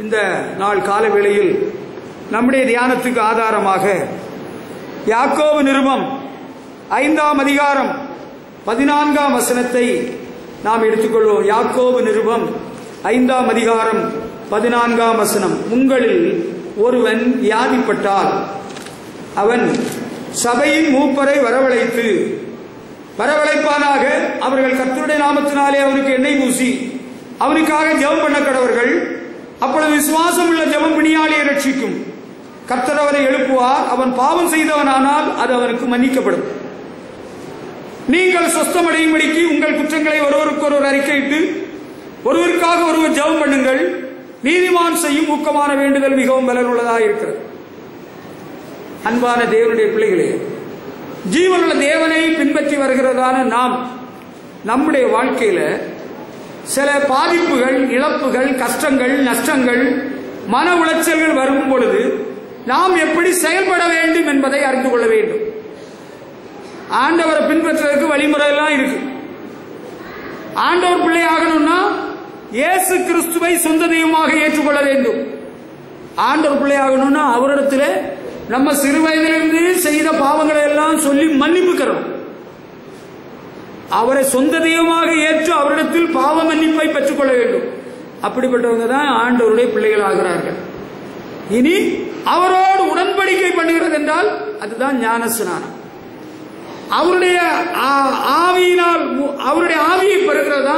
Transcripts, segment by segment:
இந்த நாள் கால வேளையில் நம்முடைய தியானத்துக்கு ஆதாரமாக யாக்கோபு நிருபம் 5ஆம் அதிகாரம் 14ஆம் வசனத்தை நாம் எடுத்துக்கொள்வோம். யாக்கோபு நிருபம் 5ஆம் அதிகாரம் 14ஆம் வசனம். உங்களில் ஒருவன் வியாதிப்பட்டால் அவன் சபையின் மூப்பரை வரவழைப்பானாக. அவர்கள் கர்த்தருடைய நாமத்தினாலே அவனுக்கு எண்ணெய் பூசி அவனுக்காக ஜெபம் பண்ண கடவர்கள். அப்பொழுது விசுவாசம் உள்ள ஜெபம் பிணியாளியை ரட்சிக்கும். கர்த்தர் அவனை எழுப்புவார். அவன் பாவம் செய்தவனானால் அது அவனுக்கு மன்னிக்கப்படும். நீங்கள் சொஸ்தமடையும்படிக்கு உங்கள் குற்றங்களை ஒருவருக்கொருவர் அறிக்கையிட்டு ஒருவருக்காக ஒருவர் ஜெபம் பண்ணுங்கள். நீதிமான் செய்யும் ஊக்கமான வேண்டுதல் மிகவும் பலனுள்ளதாக இருக்கிறது. அன்பான தேவனுடைய பிள்ளைகளே, ஜீவனுள்ள தேவனை பின்பற்றி வருகிறதான நாம் நம்முடைய வாழ்க்கையில சில பாதிப்புகள், இழப்புகள், கஷ்டங்கள், நஷ்டங்கள், மன உளைச்சல்கள் வரும் பொழுது நாம் எப்படி செயல்பட வேண்டும் என்பதை அறிந்து கொள்ள வேண்டும். ஆண்டவரை பின்பற்றுவதற்கு வழிமுறை எல்லாம் இருக்கு. ஆண்டவர் பிள்ளை ஆகணும்னா இயேசு கிறிஸ்துவை சொந்த தெய்வமாக ஏற்றுக்கொள்ள வேண்டும். ஆண்டவர் பிள்ளை ஆகணும்னா அவரிடத்தில் நம்ம சிறு வயதிலிருந்து செய்த பாவங்களை எல்லாம் சொல்லி மன்னிப்புக்கிறோம். அவரை சொந்த தெய்வமாக ஏற்று அவரிடத்தில் பாவ மன்னிப்பை பெற்றுக்கொள்ள வேண்டும். அப்படிப்பட்டவங்க தான் ஆண்டவருடைய பிள்ளைகள் ஆகிறார்கள். இனி அவரோடு உடன்படிக்கை பண்ணுகிறது என்றால் அதுதான் ஞானஸ்நானம். அவருடைய ஆவியினால் அவருடைய ஆவியை பெறுகிறதா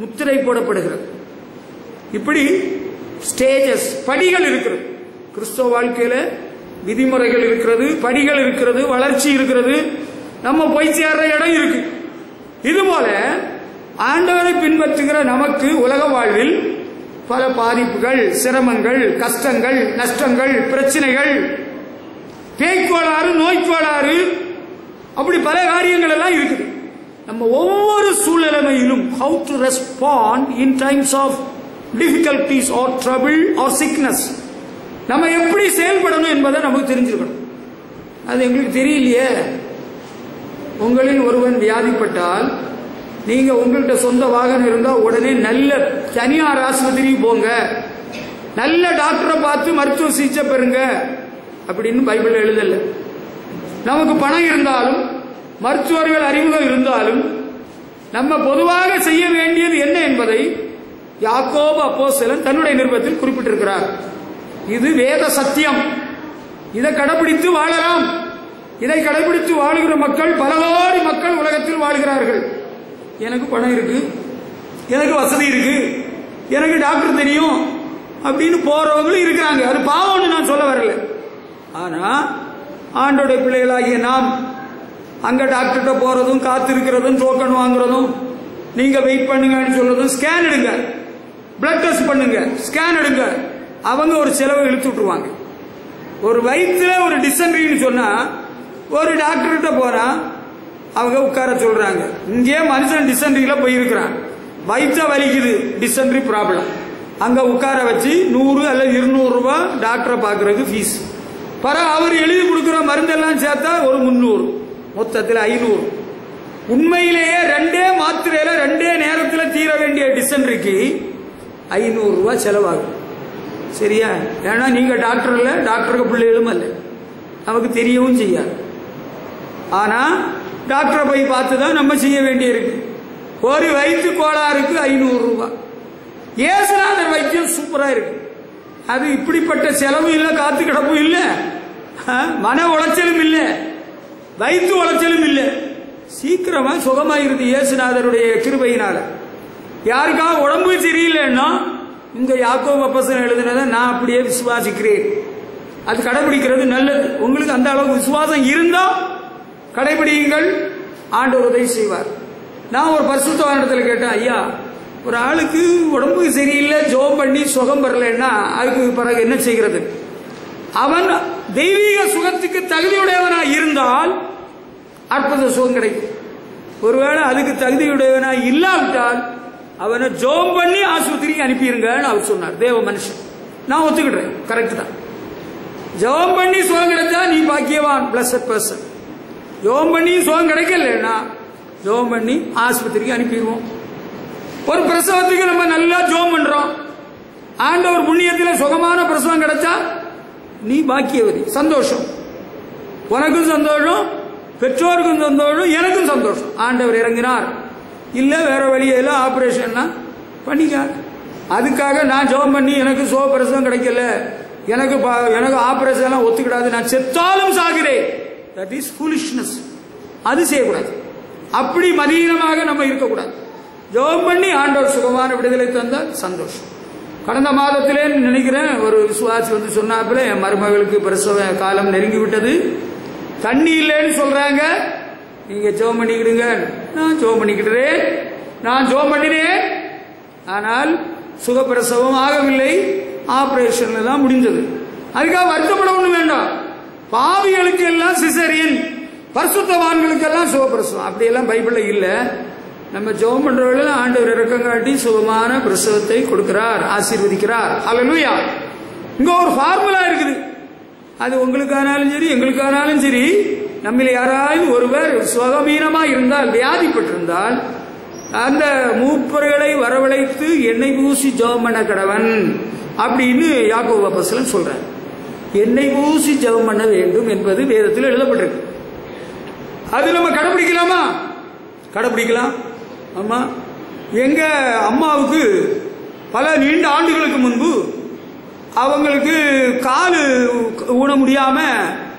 முத்திரை போடப்படுகிறது. இப்படி ஸ்டேஜஸ், படிகள் இருக்கிறது. கிறிஸ்தவ வாழ்க்கையில விதிமுறைகள் இருக்கிறது, படிகள் இருக்கிறது, வளர்ச்சி இருக்கிறது, நம்ம போய் சேர்ற இடம் இருக்கு. இதுபோல ஆண்டவரை பின்பற்றுகிற நமக்கு உலக வாழ்வில் பல பாதிப்புகள், சிரமங்கள், கஷ்டங்கள், நஷ்டங்கள், பிரச்சனைகள், பேய்க்கோளாறு, நோய்க்கோளாறு, அப்படி பல காரியங்கள் எல்லாம் இருக்குது. நம்ம ஒவ்வொரு சூழ்நிலையிலும் how to respond in times of difficulties or trouble or sickness, நம்ம எப்படி செயல்படணும் என்பதை நமக்கு தெரிஞ்சிருக்கணும். அது எங்களுக்கு தெரியலையே. உங்களில் ஒருவன் வியாதிப்பட்டால் நீங்க உங்கள்கிட்ட சொந்த வாகனம் இருந்தால் உடனே நல்ல தனியார் ஆஸ்பத்திரிக்கு போங்க, நல்ல டாக்டரை பார்த்து மருத்துவ சிகிச்சை பெறுங்க அப்படின்னு பைபிள் எழுதல. நமக்கு பணம் இருந்தாலும் மருத்துவர்கள் அறிமுகம் இருந்தாலும் நம்ம பொதுவாக செய்ய வேண்டியது என்ன என்பதை யாக்கோபு அப்போஸ்தலன் தன்னுடைய நிருபத்தில் குறிப்பிட்டிருக்கிறார். இது வேத சத்தியம். இதை கடைபிடித்து வாழலாம். இதை கடைபிடித்து வாழுகிற மக்கள் பல கோடி மக்கள் உலகத்தில் வாழ்கிறார்கள். எனக்கு பணம் இருக்கு, எனக்கு வசதி இருக்கு, எனக்கு டாக்டர் தெரியும் அப்படின்னு போறவங்களும் இருக்கிறாங்க. அது பாவம்னு நான் சொல்ல வரல. ஆனா ஆண்டோடைய பிள்ளைகளாகிய நாம் அங்க டாக்டர்கிட்ட போறதும், காத்திருக்கிறதும், டோக்கன் வாங்குறதும், நீங்க வெயிட் பண்ணுங்கன்னு சொல்றதும், ஸ்கேன் எடுங்க, பிளட் டெஸ்ட் பண்ணுங்க, ஸ்கேன் எடுங்க, அவங்க ஒரு செலவை இழுத்து விட்டுருவாங்க. ஒரு வயிற்றுல ஒரு டிசென்ட்ரின்னு சொன்னா ஒரு டாக்டர்கிட்ட போனா அவங்க உட்கார சொல்றாங்க. இங்கே மனுஷன் டிசென்ட்ரியில போயிருக்கிறான், வயிற்ற வலிக்குது, டிசென்ட்ரி ப்ராப்ளம். அங்க உட்கார வச்சு 100 அல்லது 200 ரூபாய் டாக்டரை பார்க்கறதுக்கு ஃபீஸ். அவர் எழுதி கொடுக்கிற மருந்தெல்லாம் சேர்த்தா ஒரு 300, மொத்தத்தில் 500. உண்மையிலேயே 2 மாத்திரையில 2 நேரத்தில் தீர வேண்டிய டிசென்ட்ரிக்கு 500 ரூபாய் செலவாகும். சரியா? ஏன்னா நீங்க டாக்டர் இல்ல, டாக்டருக்கு பிள்ளைகளும் அல்ல, நமக்கு தெரியவும் செய்யாது. ஆனா டாக்டரை போய் பார்த்து தான் நம்ம செய்ய வேண்டியிருக்கு. ஒரு வயிற்று கோளாறுக்கு 500 ரூபாய். இயேசுநாதர் வைத்தியம் சூப்பரா இருக்கு. அது இப்படிப்பட்ட செலவும் இல்லை, காத்து கிடப்பும் இல்லை, மன உளைச்சலும் இல்லை, வயிற்று உளைச்சலும் இல்லை, சீக்கிரமா சுகமாயிருது இயேசுநாதருடைய கிருபையினால. யாருக்காக உடம்பு சரியில்லைன்னா இங்க யாக்கோபு அப்போஸ்தலன் எழுதினதை நான் அப்படியே விசுவாசிக்கிறேன். அது கடைபிடிக்கிறது நல்லது. உங்களுக்கு அந்த அளவுக்கு விசுவாசம் இருந்தா கடைபிடியுங்கள், ஆண்டவர் உதவி செய்வார். நான் ஒரு பரிசுத்தவானிடத்தில் கேட்டேன், ஐயா ஒரு ஆளுக்கு உடம்பு சரியில்லை, ஜெபம் பண்ணி சுகம் பெறலைன்னா அதுக்கு பிறகு என்ன செய்கிறது? அவன் தெய்வீக சுகத்துக்கு தகுதியுடையவனா இருந்தால் அற்புத சுகம் கிடைக்கும். ஒருவேளை அதுக்கு தகுதியுடையவனா இல்லாவிட்டால் அவனை ஜெபம் பண்ணி ஆஸ்பத்திரிக்கு அனுப்பிடுங்கன்னு அவர் சொன்னார். தேவ மனுஷன், நான் ஒத்துக்கிடுறேன், கரெக்ட் தான். ஜெபம் பண்ணி சுகம் கிடைச்சா நீ பாக்கியவான், பிளஸட் பர்சன். ஜெபம் பண்ணி சுகம் கிடைக்கலன்னா ஜெபம் பண்ணி ஆஸ்பத்திரிக்கு அனுப்பிடுவோம். ஒரு பிரசவத்துக்கு நம்ம நல்லா ஜெபம் பண்றோம், ஆண்டவர் புண்ணியத்தில் சுகமான பிரசவம் கிடைச்சா நீ பாக்கியவதி, சந்தோஷம். உனக்கும் சந்தோஷம், பெற்றோருக்கும் சந்தோஷம், எனக்கும் சந்தோஷம். ஆண்டவர் இறங்கினார். இல்ல வேற வழியில ஆபரேஷன்னா பண்ணிக்க. அதுக்காக நான் ஜெபம் பண்ணி எனக்கு சுக பிரசவம் கிடைக்கல, எனக்கு ஆபரேஷன் எல்லாம் ஒத்துக்கிடாது, நான் செத்தாலும் சாகிறேன், தட் இஸ் ஃபூலிஷ்னஸ். அது செய்யக்கூடாது. அப்படி மதீனமாக நம்ம இருக்கக்கூடாது. ஜெபம் பண்ணி ஆண்டவர் சுகமான விடுதலை தந்தால் சந்தோஷம். கடந்த மாதத்திலே நினைக்கிறேன் ஒரு விசுவாசி வந்து சொன்னாப்புல, என் மருமகளுக்கு பிரசவ காலம் நெருங்கி விட்டது, தண்ணி இல்லைன்னு சொல்றாங்க, நீங்க ஜெபம் பண்ணிக்கிடுங்க. நான் ஜெபம் பண்ணிக்கிட்டேன், நான் ஜெபம் பண்ணினேன். ஆனால் சுகப்பிரசவம் ஆகவில்லை, ஆபரேஷன்ல தான் முடிஞ்சது. அதுக்காக வருத்தப்பட ஒண்ணும் வேண்டாம். பாவிகளுக்கு எல்லாம் சிசரியன், பரிசுத்தவான்களுக்கு எல்லாம் சுகப்பிரசவம் அப்படியெல்லாம் பைபிள்ல இல்ல. நம்ம ஜெபம் பண்றவர்கள் ஆண்டவர் இரக்கம் காட்டி சுகமான பிரசவத்தை கொடுக்கிறார், ஆசீர்வதிக்கிறார். ஹல்லேலூயா. இங்க ஒரு ஃபார்முலா இருக்குது. அது உங்களுக்கானாலும் சரி எங்களுக்கானாலும் சரி, நம்மள யாராவது ஒருவர் சுகமீனமா இருந்தால், வியாதிப்பட்டிருந்தால், அந்த மூப்பர்களை வரவழைத்து எண்ணெய் பூசி ஜெபம் பண்ண கடவன் அப்படின்னு யாக்கோபு அப்போஸ்தலன் சொல்றார். எண்ணெய் பூசி ஜெபம் பண்ண வேண்டும் என்பது வேதத்தில் எழுதப்பட்டிருக்கு. அது நம்ம கடைபிடிக்கலாமா? கடைபிடிக்கலாம். ஆமா, எங்க அம்மாவுக்கு பல நீண்ட ஆண்டுகளுக்கு முன்பு அவங்களுக்கு காலு ஊன முடியாம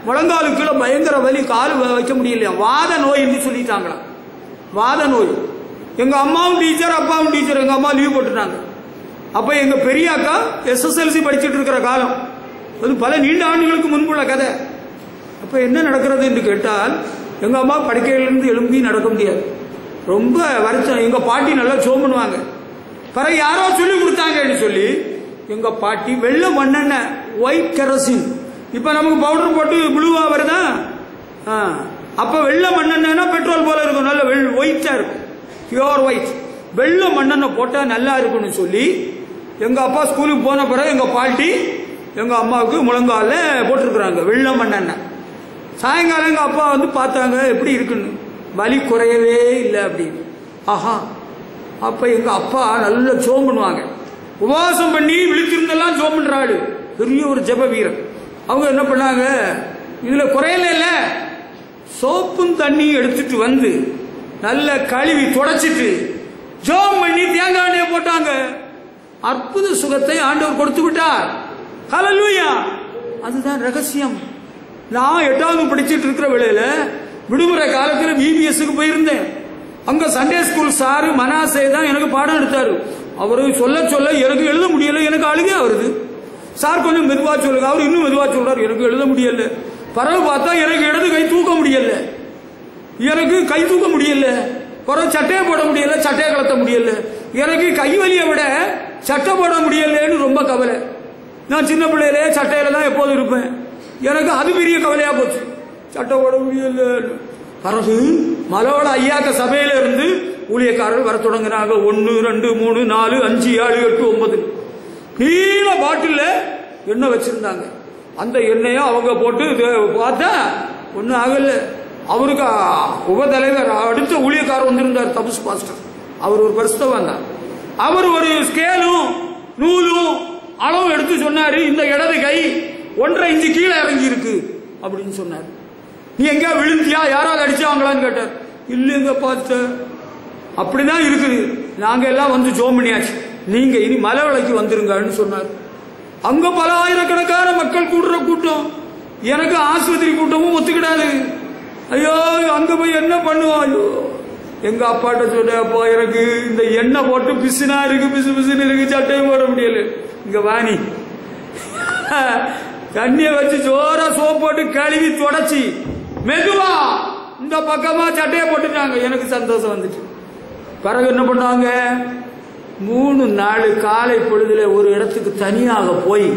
முழங்காலுக்குள்ள பயங்கர வலி, காலு வைக்க முடியலையா, வாத நோய் என்று சொல்லிட்டாங்களாம். வாத நோய். எங்க அம்மாவும் டீச்சர், அப்பாவும் டீச்சர். எங்க அம்மா லீவ் போட்டுட்டாங்க. அப்ப எங்க பெரிய அக்கா SSLC படிச்சுட்டு இருக்கிற காலம் அது, பல நீண்ட ஆண்டுகளுக்கு முன்புள்ள கதை. அப்ப என்ன நடக்கிறது என்று கேட்டால், எங்க அம்மா படுக்கையிலிருந்து எழும்பி நடக்க முடியாது, ரொம்ப வருத்தம். எங்க பாட்டி நல்லா ஜெபம் பண்ணுவாங்க. பிறகு யாரோ சொல்லி கொடுத்தாங்கன்னு சொல்லி எங்க பாட்டி வெள்ளை மண்ணெண்ணெய், ஒயிட் கெரோசின், இப்ப நமக்கு பவுடர் போட்டு ப்ளூவா வருதா, அப்ப வெள்ளை மண்ணெண்ணெய்னா பெட்ரோல் போல இருக்கும், நல்ல ஒயிட்டா இருக்கும், பியூர் ஒயிட். வெள்ளை மண்ணெண்ணெய் போட்டா நல்லா இருக்கும்னு சொல்லி எங்க அப்பா ஸ்கூலுக்கு போன பிறகு எங்க பாட்டி எங்க அம்மாவுக்கு முழங்கால போட்டிருக்கிறாங்க வெள்ளை மண்ணெண்ணெய். சாயங்காலம் எங்க அப்பா வந்து பார்த்தாங்க எப்படி இருக்குன்னு, வலி குறையவே இல்லை அப்படின்னு. ஆஹா, அப்ப எங்க அப்பா நல்ல ஜெபம் பண்ணுவாங்க, உபவாசம் பண்ணி விழித்திருந்தெல்லாம் ஜெபம் பண்றாரு, பெரிய ஒரு ஜெப வீரர். அவங்க என்ன பண்ணாங்க, இதுல குறையல இல்ல, சோப்பும் தண்ணியும் எடுத்துட்டு வந்து நல்ல கழுவி தொடச்சிட்டு ஜெபம் பண்ணி தேங்காய் எண்ணெயை போட்டாங்க. அற்புத சுகத்தை ஆண்டவர் கொடுத்து விட்டார். ஹல்லேலூயா. அதுதான் ரகசியம். நான் 8வது படிச்சுட்டு இருக்கிற வேளையில விடுமுறை காலத்தில் VBSக்கு போயிருந்தேன். அங்க சண்டே ஸ்கூல் சாரு மனாசே தான் எனக்கு பாடம் எடுத்தாரு. அவரு சொல்ல சொல்ல எனக்கு எழுத முடியல, எனக்கு அழுகே வருது. சார் கொஞ்சம் மெதுவா சொல்லுங்க, அவர் இன்னும் மெதுவா சொல்றாரு, எனக்கு எழுத முடியல. பிறகு பார்த்தா எனக்கு இடது கை தூக்க முடியல, எனக்கு கை தூக்க முடியல. பிறகு சட்டையை போட முடியல, சட்டையை கலத்த முடியல. எனக்கு கை வலியை விட சட்டை போட முடியலன்னு ரொம்ப கவலை. நான் சின்ன பிள்ளையிலே சட்டையில தான் எப்போதும் இருப்பேன். எனக்கு அது பெரிய கவலையா போச்சு, சட்டை போட முடியல. பிறகு மலோட ஐயாக்க சபையில இருந்து ஊழியக்காரர்கள் வர தொடங்கினாங்க. 1 2 3 4 5 7 8 9 நீல பாட்டில் எண்ணெய் வச்சிருந்தாங்க. அந்த எண்ணெயை அவங்க போட்டு பார்த்தா ஒன்னும் ஆகல. அவருக்கு உபதலைவர் அடுத்த ஊழியக்காரர் வந்திருந்தார், தபுஸ் பாஸ்டர். அவர் ஒரு பரிசுத்தவான் வந்தார். அவர் ஒரு ஸ்கேலும் நூலும் அளவு எடுத்து சொன்னாரு, இந்த இடது கை 1.5 இன்ச்சு கீழே இறங்கி இருக்கு அப்படின்னு சொன்னார். நீ எங்க விழுந்தியா, யாராவது அடிச்சாங்களான்னு கேட்டார். இல்லைங்க பாஸ்டர், அப்படிதான் இருக்குது, நாங்க எல்லாம் வந்து ஜெபம் பண்ணியாச்சு, நீங்க இனி மலை விலைக்கு வந்துருங்கன்னு சொன்னார். அங்க பல ஆயிரக்கணக்கான மக்கள் கூடுற கூட்டம், எனக்கு ஆஸ்பத்திரி கூட்டமும் ஒத்துக்கிடாது. ஐயோ அங்க போய் என்ன பண்ணுவோம். ஐயோ எங்க அப்பாட்ட சொல்ல, அப்பா எனக்கு இந்த எண்ணெய் போட்டு பிசுனா இருக்கு, பிசு பிசுன்னு இருக்கு, சட்டையும் போட முடியல. இங்க வாணி தண்ணிய வச்சு ஜோரா சோப் போட்டு கழுவி தொடச்சி மெதுவா இந்த பக்கமா சட்டையை போட்டுட்டாங்க. எனக்கு சந்தோஷம் வந்துட்டு. பிறகு என்ன பண்ணாங்க, 3 நாள் காலை பொழுதுல ஒரு இடத்துக்கு தனியாக போய்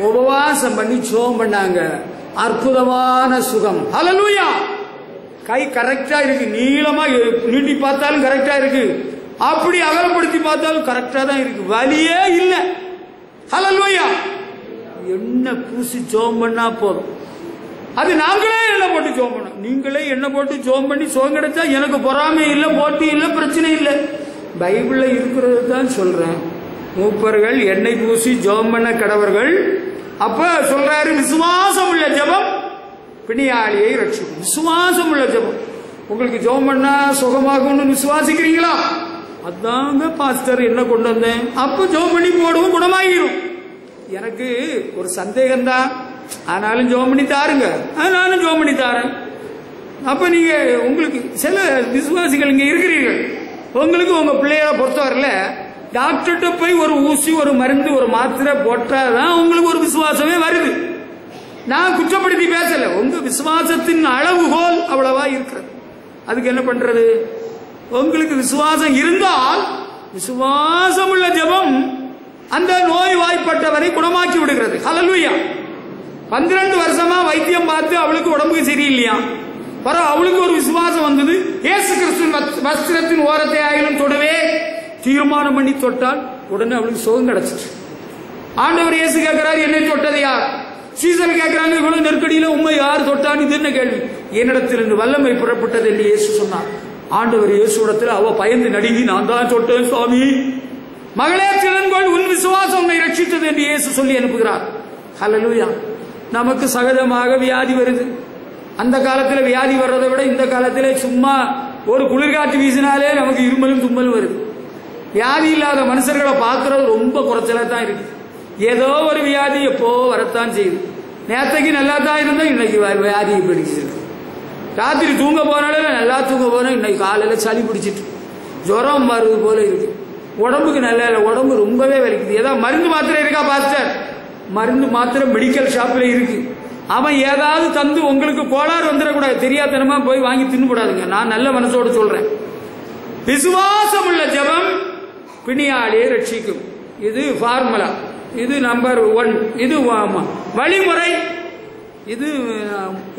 உபவாசம் பண்ணி ஜெபம் பண்ணாங்க. அற்புதமான சுகம். ஹல்லேலூயா. கை கரெக்டா இருக்கு, நீளமா நீட்டி பார்த்தாலும் கரெக்டா இருக்கு, அப்படி அகலப்படுத்தி பார்த்தாலும் கரெக்டா தான் இருக்கு, வலியே இல்லை. ஹல்லேலூயா. எண்ணெய் பூசி ஜெபம் பண்ணா போதும். அது நாங்களே எண்ணெய் போட்டு ஜெபம் பண்ணோம். நீங்களே எண்ணெய் போட்டு ஜெபம் பண்ணி சுகம் கிடைச்சா எனக்கு பொறாமை இல்லை, போட்டி இல்லை, பிரச்சனை இல்லை. பைபிள்ல இருக்கிறது தான் சொல்றேன். மூப்பர்கள் எண்ணெய் பூசி ஜெபம் பண்ண கடவர்கள். அப்ப சொல்றாரு, விசுவாசம் உள்ள ஜெபம் பிணியாளியை ரட்சிக்கும். விசுவாசம் உள்ள ஜெபம். உங்களுக்கு ஜெபம் பண்ணா சுகமாகும்னு விசுவாசிக்கிறீங்களா? அதாங்க பாஸ்டர் என்ன கொண்டு வந்தேன். அப்ப ஜெபம் பண்ணி போடுவோம், குணமாகிடும். எனக்கு ஒரு சந்தேகம் தான், ஆனாலும் ஜெபம் பண்ணி தாருங்க. நானும் ஜெபம் பண்ணி தாரேன். அப்ப நீங்க உங்களுக்கு சில விசுவாசிகள் இங்க இருக்கிறீர்கள், உங்களுக்கு உங்க பிள்ளைகளை பொறுத்தவரையில டாக்டர்கிட்ட போய் ஒரு ஊசி, ஒரு மருந்து, ஒரு மாத்திரை போட்டாதான் உங்களுக்கு ஒரு விசுவாசமே வருது. நான் குற்றப்படுத்தி பேசல, உங்க விசுவாசத்தின் அளவுகோல் அவ்வளவா இருக்கிறது. அதுக்கு என்ன பண்றது? உங்களுக்கு விசுவாசம் இருந்தால் விசுவாசம் உள்ள ஜெபம் அந்த நோய் வாய்ப்பட்டவரை குணமாக்கி விடுகிறது. ஹல்லேலூயா. 12 வருஷமா வைத்தியம் பார்த்து அவளுக்கு உடம்புக்கு சரியில்லையா, பரவ அவளுக்கு ஒரு விசுவாசம் வந்தது. இயேசு கிறிஸ்துவின் வஸ்திரத்தின் ஓரத்தை ஆயிலும் தொடவே தீர்மானம் பண்ணி தொட்டால் உடனே அவளுக்கு சுகம் கிடைச்சிட்டு. ஆண்டவர் இயேசு கேட்கிறாரு, என்னை தொட்டது யார்? சீசர் கேட்கிறாங்க, இவ்வளவு நெருக்கடியில உண்மை யார் தொட்டான்னு இது என்ன கேள்வி? என்னிடத்திலிருந்து வல்லமை புறப்பட்டது என்று இயேசு சொன்னார். ஆண்டவர் இயேசுடத்தில் அவ பயந்து நடுங்கி, நான் தான் தொட்டேன் சுவாமி. மகளே திறன்கொள், உன் விசுவாசம் உன்னை ரட்சித்தது என்று இயேசு சொல்லி அனுப்புகிறார். ஹல்லேலூயா. நமக்கு சகஜமாக வியாதி வருது. அந்த காலத்தில் வியாதி வர்றதை விட இந்த காலத்தில் சும்மா ஒரு குளிர்காற்று வீசினாலே நமக்கு இருமலும் தும்மலும் வருது. வியாதி இல்லாத மனுஷர்களை பார்க்கறது ரொம்ப குறைச்சலா தான் இருக்கு. ஏதோ ஒரு வியாதி எப்போ வரத்தான் செய்யுது. நேற்றைக்கு நல்லா தான் இருந்தோம், இன்னைக்கு வியாதியை பிடிச்சிருக்கு. ராத்திரி தூங்க போனாலே நல்லா தூங்க போனோம், இன்னைக்கு காலையில் சளி பிடிச்சிட்டு ஜுரம் வருது போல இருக்கு. உடம்புக்கு நல்லா இல்லை, உடம்பு ரொம்பவே வலிக்குது. ஏதாவது மருந்து மாத்திரை இருக்கா பாஸ்டர்? மருந்து மாத்திரை மெடிக்கல் ஷாப்ல இருக்கு. அவன் ஏதாவது தந்து உங்களுக்கு கோளாறு வந்துடக்கூடாது, தெரியாதனமா போய் வாங்கி தின்னுக்கூடாதுங்க. நான் நல்ல மனசோடு சொல்றேன். விசுவாசம் உள்ள ஜெபம் பிணியாளியை ரட்சிக்கும். இது ஃபார்முலா, இது நம்பர் 1. இது வழிமுறை, இது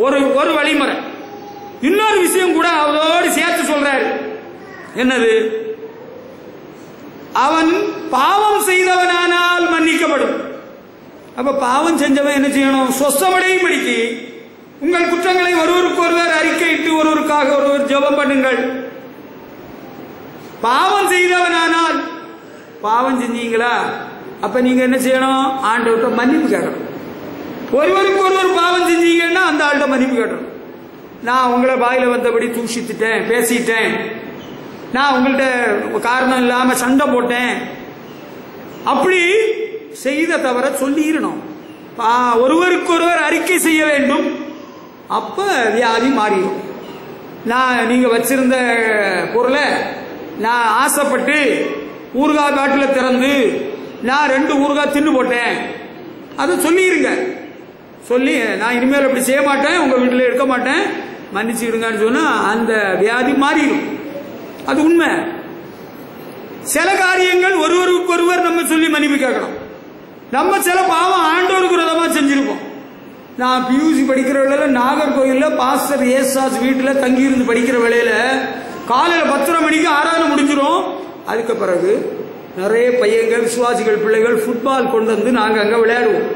ஒரு வழிமுறை. இன்னொரு விஷயம் கூட அவரோடு சேர்த்து சொல்றாரு. என்னது? அவன் பாவம் செய்தவனானால் மன்னிக்கப்படும். அப்ப பாவம் செஞ்சவன் என்ன செய்யணும்? சொஸ்தமடையும் படிக்கு உங்கள் குற்றங்களை ஒருவருக்கு ஒருவர் அறிக்கையிட்டு ஒருவருக்காக ஒருவர் ஜெபம் பண்ணுங்கள். பாவம் செய்தவனானால், பாவம் செஞ்சீங்களா? அப்ப நீங்க என்ன செய்யணும்? ஆண்டவர்கிட்ட மன்னிப்பு கேட்கணும். ஒருவருக்கு ஒருவர் பாவம் செஞ்சீங்கன்னா அந்த ஆள்கிட்ட மன்னிப்பு கேட்கணும். நான் உங்களை வாயில வந்தபடி தூஷித்துட்டேன், பேசிட்டேன், நான் உங்கள்கிட்ட காரணம் இல்லாம சண்டை போட்டேன், அப்படி செய்த தவற சொல்லிடணும். ஒருவருக்கு ஒருவர் அறிக்கை செய்ய வேண்டும். அப்ப வியாதி மாறிடும். நீங்க வச்சிருந்த பொருளை நான் ஆசைப்பட்டு ஊறுகாய் பாட்டில் திறந்து நான் 2 ஊறுகாய் தின்னு போட்டேன், அதை சொல்லிடுங்க. சொல்லி நான் இனிமேல் அப்படி செய்ய மாட்டேன், உங்க வீட்டில் இருக்க மாட்டேன், மன்னிச்சுடுங்கன்னு சொன்னா அந்த வியாதி மாறிடும். அது உண்மை. சில காரியங்கள் ஒருவருக்கு ஒருவர் நம்ம சொல்லி மன்னிப்பு கேட்கணும். நம்ம சில பாவம் ஆண்டவருக்கு விரோதமா செஞ்சிருப்போம். நான் பியூசி படிக்கிற வேளையில நாகர்கோயில்ல பாஸ்டர் ஏசாஸ் வீட்டில் தங்கி இருந்து படிக்கிற வேளையில காலையில 10:30 மணிக்கு ஆராதனை முடிஞ்சிடும். அதுக்கு பிறகு நிறைய பையங்கள், விசுவாசிகள் பிள்ளைகள் ஃபுட்பால் கொண்டு வந்து நாங்க அங்க விளையாடுவோம்.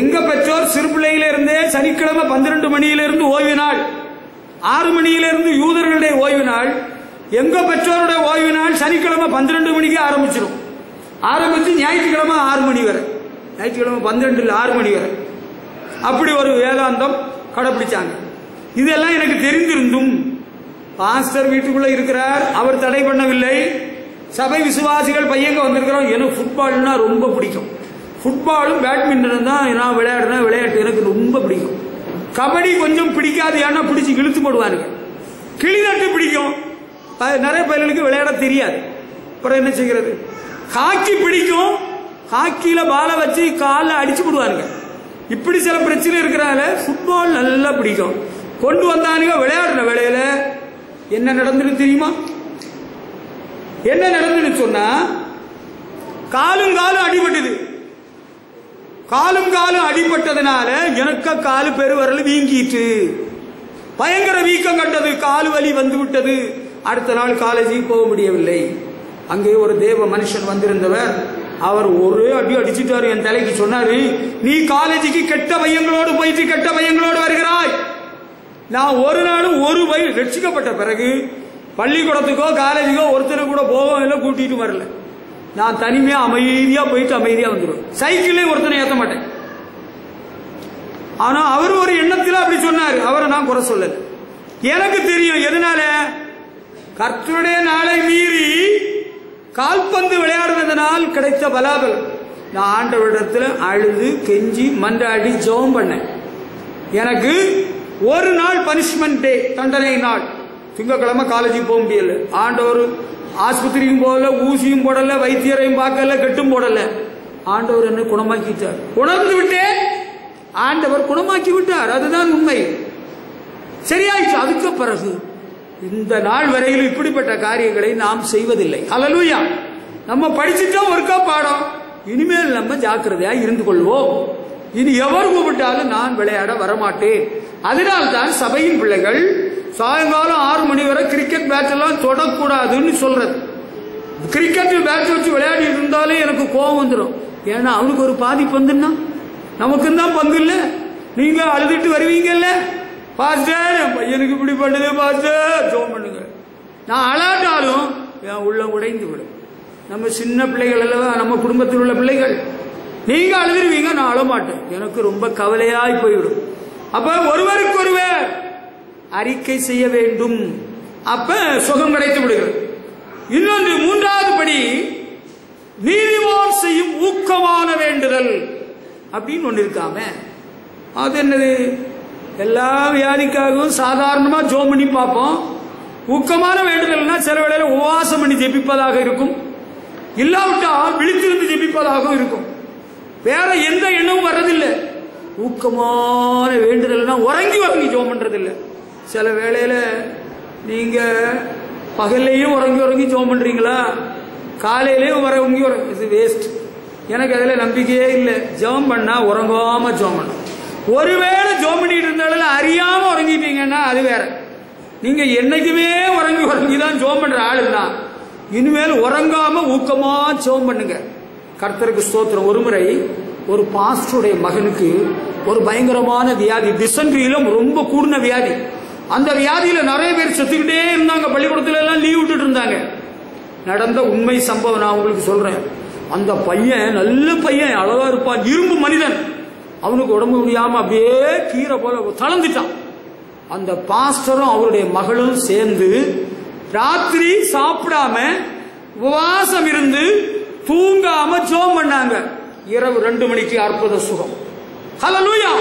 எங்க பெற்றோர் சிறு பிள்ளையில இருந்தே சனிக்கிழமை 12 மணியிலிருந்து ஓய்வு நாள், 6 மணியிலிருந்து யூதர்களுடைய ஓய்வு நாள். எங்க பெற்றோருடைய ஓய்வு நாள் சனிக்கிழமை 12 மணிக்கு ஆரம்பிச்சிடும். ஆரம்பிச்சு ஞாயிற்றுக்கிழமை 6 மணி வரை, ஞாயிற்றுக்கிழமை 12 இல்ல 6 மணி வரை. அப்படி ஒரு வேதாந்தம் கடைபிடிச்சாங்க. இதெல்லாம் எனக்கு தெரிந்திருந்தும் பாஸ்டர் வீட்டுக்குள்ள இருக்கிறார், அவர் தடை பண்ணவில்லை. சபை விசுவாசிகள் பையங்க வந்திருக்கிறோம். எனக்கு ஃபுட்பால்னா ரொம்ப பிடிக்கும். ஃபுட்பாலும் பேட்மிண்டனும் தான் நான் விளையாடுன விளையாட்டு எனக்கு ரொம்ப பிடிக்கும். கபடி கொஞ்சம் பிடிக்காது, ஏன்னா பிடிச்சி இழுத்து போடுவானுங்க. கிளிநட்டு பிடிக்கும், நிறைய பையனுக்கு விளையாட தெரியாது. அப்புறம் என்ன செய்கிறது? ஹாக்கி பிடிக்கும், ஹாக்கியில பாலை வச்சு காலில் அடிச்சு போடுவானுங்க. இப்படி சில பிரச்சனை இருக்கிறால ஃபுட்பால் நல்லா பிடிக்கும். கொண்டு வந்தானுங்க. விளையாடுற வேளையில என்ன நடந்துன்னு தெரியுமா? என்ன நடந்துன்னு சொன்னா, காலும் அடிபட்டது. காலும் அடிபட்டதுனால எனக்கு காலு பெருவரல் வீங்கிட்டு பயங்கர வீக்கம் கண்டது, காலு வலி வந்து விட்டது. அடுத்த நாள் காலேஜுக்கு போக முடியவில்லை. அங்கே ஒரு தேவ மனுஷன் வந்திருந்தவர், அவர் ஒரு அடி அடிச்சுட்டாரு என் தலைக்கு. சொன்னாரு, நீ காலேஜுக்கு கெட்ட பையங்களோடு போயிட்டு கெட்ட பையங்களோடு வருகிறாய். நான் ஒரு நாளும் ஒரு வயது ரட்சிக்கப்பட்ட பிறகு பள்ளிக்கூடத்துக்கோ காலேஜுக்கோ ஒருத்தர் கூட போகவும் இல்லை, கூட்டிட்டு வரல. நான் தனிமையா அமைதியா போயிட்டு அமைதியா வந்துடுவேன். சைக்கிளே ஒருத்தனை ஏற்ற மாட்டேன். ஆனா அவர் ஒரு எண்ணத்தில் அப்படி சொன்னார். அவரை நான் குறை சொல்லல. எனக்கு தெரியும் எதனால, கர்த்தருடைய நாளை மீறி கால்பந்து விளையாடுறதுனால் கிடைத்த பலாபலம். நான் ஆண்டவரிடத்தில் அழுது கெஞ்சி மன்றாடி ஜெபம் பண்ணேன். எனக்கு ஒரு நாள் பனிஷ்மெண்ட் டே, தண்டனை நாள். திங்கக்கிழமை காலேஜுக்கு போக முடியல. ஆண்டவர் ஆஸ்பத்திரியும் போடல, ஊசியும் போடல, வைத்தியரையும் பார்க்கல, கெட்டும் போடல. ஆண்டவர் என்ன குணமாக்கிட்டார். உணர்ந்து விட்டேன், ஆண்டவர் குணமாக்கி விட்டார். அதுதான் உண்மை. சரியாயிடுச்சு. அதுக்கு பிறகு இந்த நாள் வரையில் இப்படிப்பட்ட காரியங்களை நாம் செய்வதில்லை. ஹல்லேலூயா. நம்ம படிச்சுட்டோம் ஒருக்கா பாடம். இனிமேல் நம்ம ஜாக்கிரதையா இருந்து கொள்வோம். இனி எவர் கூப்பிட்டாலும் நான் விளையாட வரமாட்டேன். அதனால்தான் சபையின் பிள்ளைகள் சாயங்காலம் 6 மணி வரை கிரிக்கெட் பேட் எல்லாம் தொடக்கூடாதுன்னு சொல்றது. கிரிக்கெட் பேட் வச்சு விளையாடி இருந்தாலே எனக்கு கோபம் வந்துடும். ஏன்னா அவனுக்கு ஒரு பாதி பங்குன்னா நமக்கு தான் பங்கு இல்லை. நீங்க அழுதுட்டு வருவீங்கல்ல, பாஸ்டர் என் பையனுக்கு இப்படி பண்ணுது பாஸ்டர், ஜெபம் பண்ணுங்க. நான் அழாட்டாலும் என் உள்ள உடைந்து விடும். நம்ம சின்ன பிள்ளைகள் அல்லவா, நம்ம குடும்பத்தில் உள்ள பிள்ளைகள். நீங்க அழுதுருவீங்க, நான் அழமாட்டேன். எனக்கு ரொம்ப கவலையாய் போய்விடும். அப்ப ஒருவருக்கொருவர் அறிக்கை செய்ய வேண்டும். அப்ப சுகம் கிடைத்து விடுகிறது. இன்னொன்று, மூன்றாவது படி, நீதிமான் செய்யும் ஊக்கமான வேண்டுதல் அப்படின்னு ஒண்ணு இருக்காம. அது என்னது? எல்லா வியாதிக்காகவும் சாதாரணமா ஜெபம் பண்ணி பார்ப்போம். ஊக்கமான வேண்டுதல்னா சில வேளையில உபவாசம் பண்ணி ஜெபிப்பதாக இருக்கும், இல்லாவிட்டால் விழித்திருந்து ஜெபிப்பதாகவும் இருக்கும். வேற எந்த எண்ணமும் வர்றதில்லை. ஊக்கமான வேண்டுதல்னா உறங்கி ஜெபம் பண்றதில்லை. சில வேளையில நீங்க பகல்லையும் உறங்கி ஜெபம் பண்றீங்களா, காலையிலேயும் உறங்கி இது வேஸ்ட். எனக்கு அதுல நம்பிக்கையே இல்லை. ஜெபம் பண்ணா உறங்காம ஜெபம் பண்ண. ஒருவேளை ஜெபம் பண்ணிட்டு இருந்தாலும் அறியாம உறங்கிட்டீங்கன்னா அது வேற. நீங்க என்னைக்குமே உறங்கி தான் ஜெபம் பண்ற ஆளுன்னா இனிமேல் உறங்காம ஊக்கமா ஜெபம் பண்ணுங்க. கர்த்தருக்கு ஸ்தோத்திரம். ஒரு முறை ஒரு பாஸ்டருடைய மகனுக்கு ஒரு பயங்கரமான வியாதி, டிசென்ட்ரியிலும் ரொம்ப கூடின வியாதி. அந்த வியாதியில நிறைய பேர் செத்துக்கிட்டே இருந்தாங்க. பள்ளிக்கூடத்துல எல்லாம் லீவ் விட்டுட்டு இருந்தாங்க. நடந்த உண்மை சம்பவம் நான் உங்களுக்கு சொல்றேன். அந்த பையன் நல்ல பையன், அழகா இருப்பான், இரும்பு மனிதன். அவனுக்கு உடம்பு முடியாம அப்படியே கீரை போல தளர்ந்துட்டான். அந்த பாஸ்டரும் அவருடைய மகளும் சேர்ந்து ராத்திரி சாப்பிடாம உபவாசம் இருந்து தூங்காம ஜெபம் பண்ணாங்க. இரவு 2 மணிக்கு அற்புத சுகம். ஹல்லேலூயா.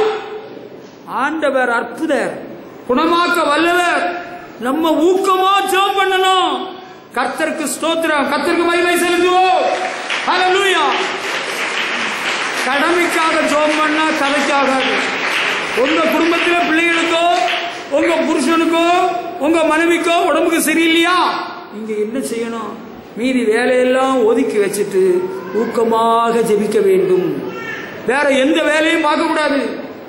ஆண்டவர் அற்புதர், குணமாக்க வல்லவர். நம்ம ஊக்கமா ஜெபம் பண்ணணும். கர்த்தருக்கு ஸ்தோத்திரம். கர்த்தருக்கு மகிமை செலுத்துவோம். ஹல்லேலூயா. கடமைக்காக ஜெபம் பண்ணா கதைக்காகாது. உங்க குடும்பத்தில் பிள்ளைகளுக்கோ, உங்க புருஷனுக்கோ, உங்க மனைவிக்கோ உடம்புக்கு சரியில்லையா, நீங்க என்ன செய்யணும்? மீதி வேலையெல்லாம் ஒதுக்கி வச்சுட்டு ஊக்கமாக ஜெபிக்க வேண்டும். வேற எந்த வேலையும் பார்க்க கூடாது.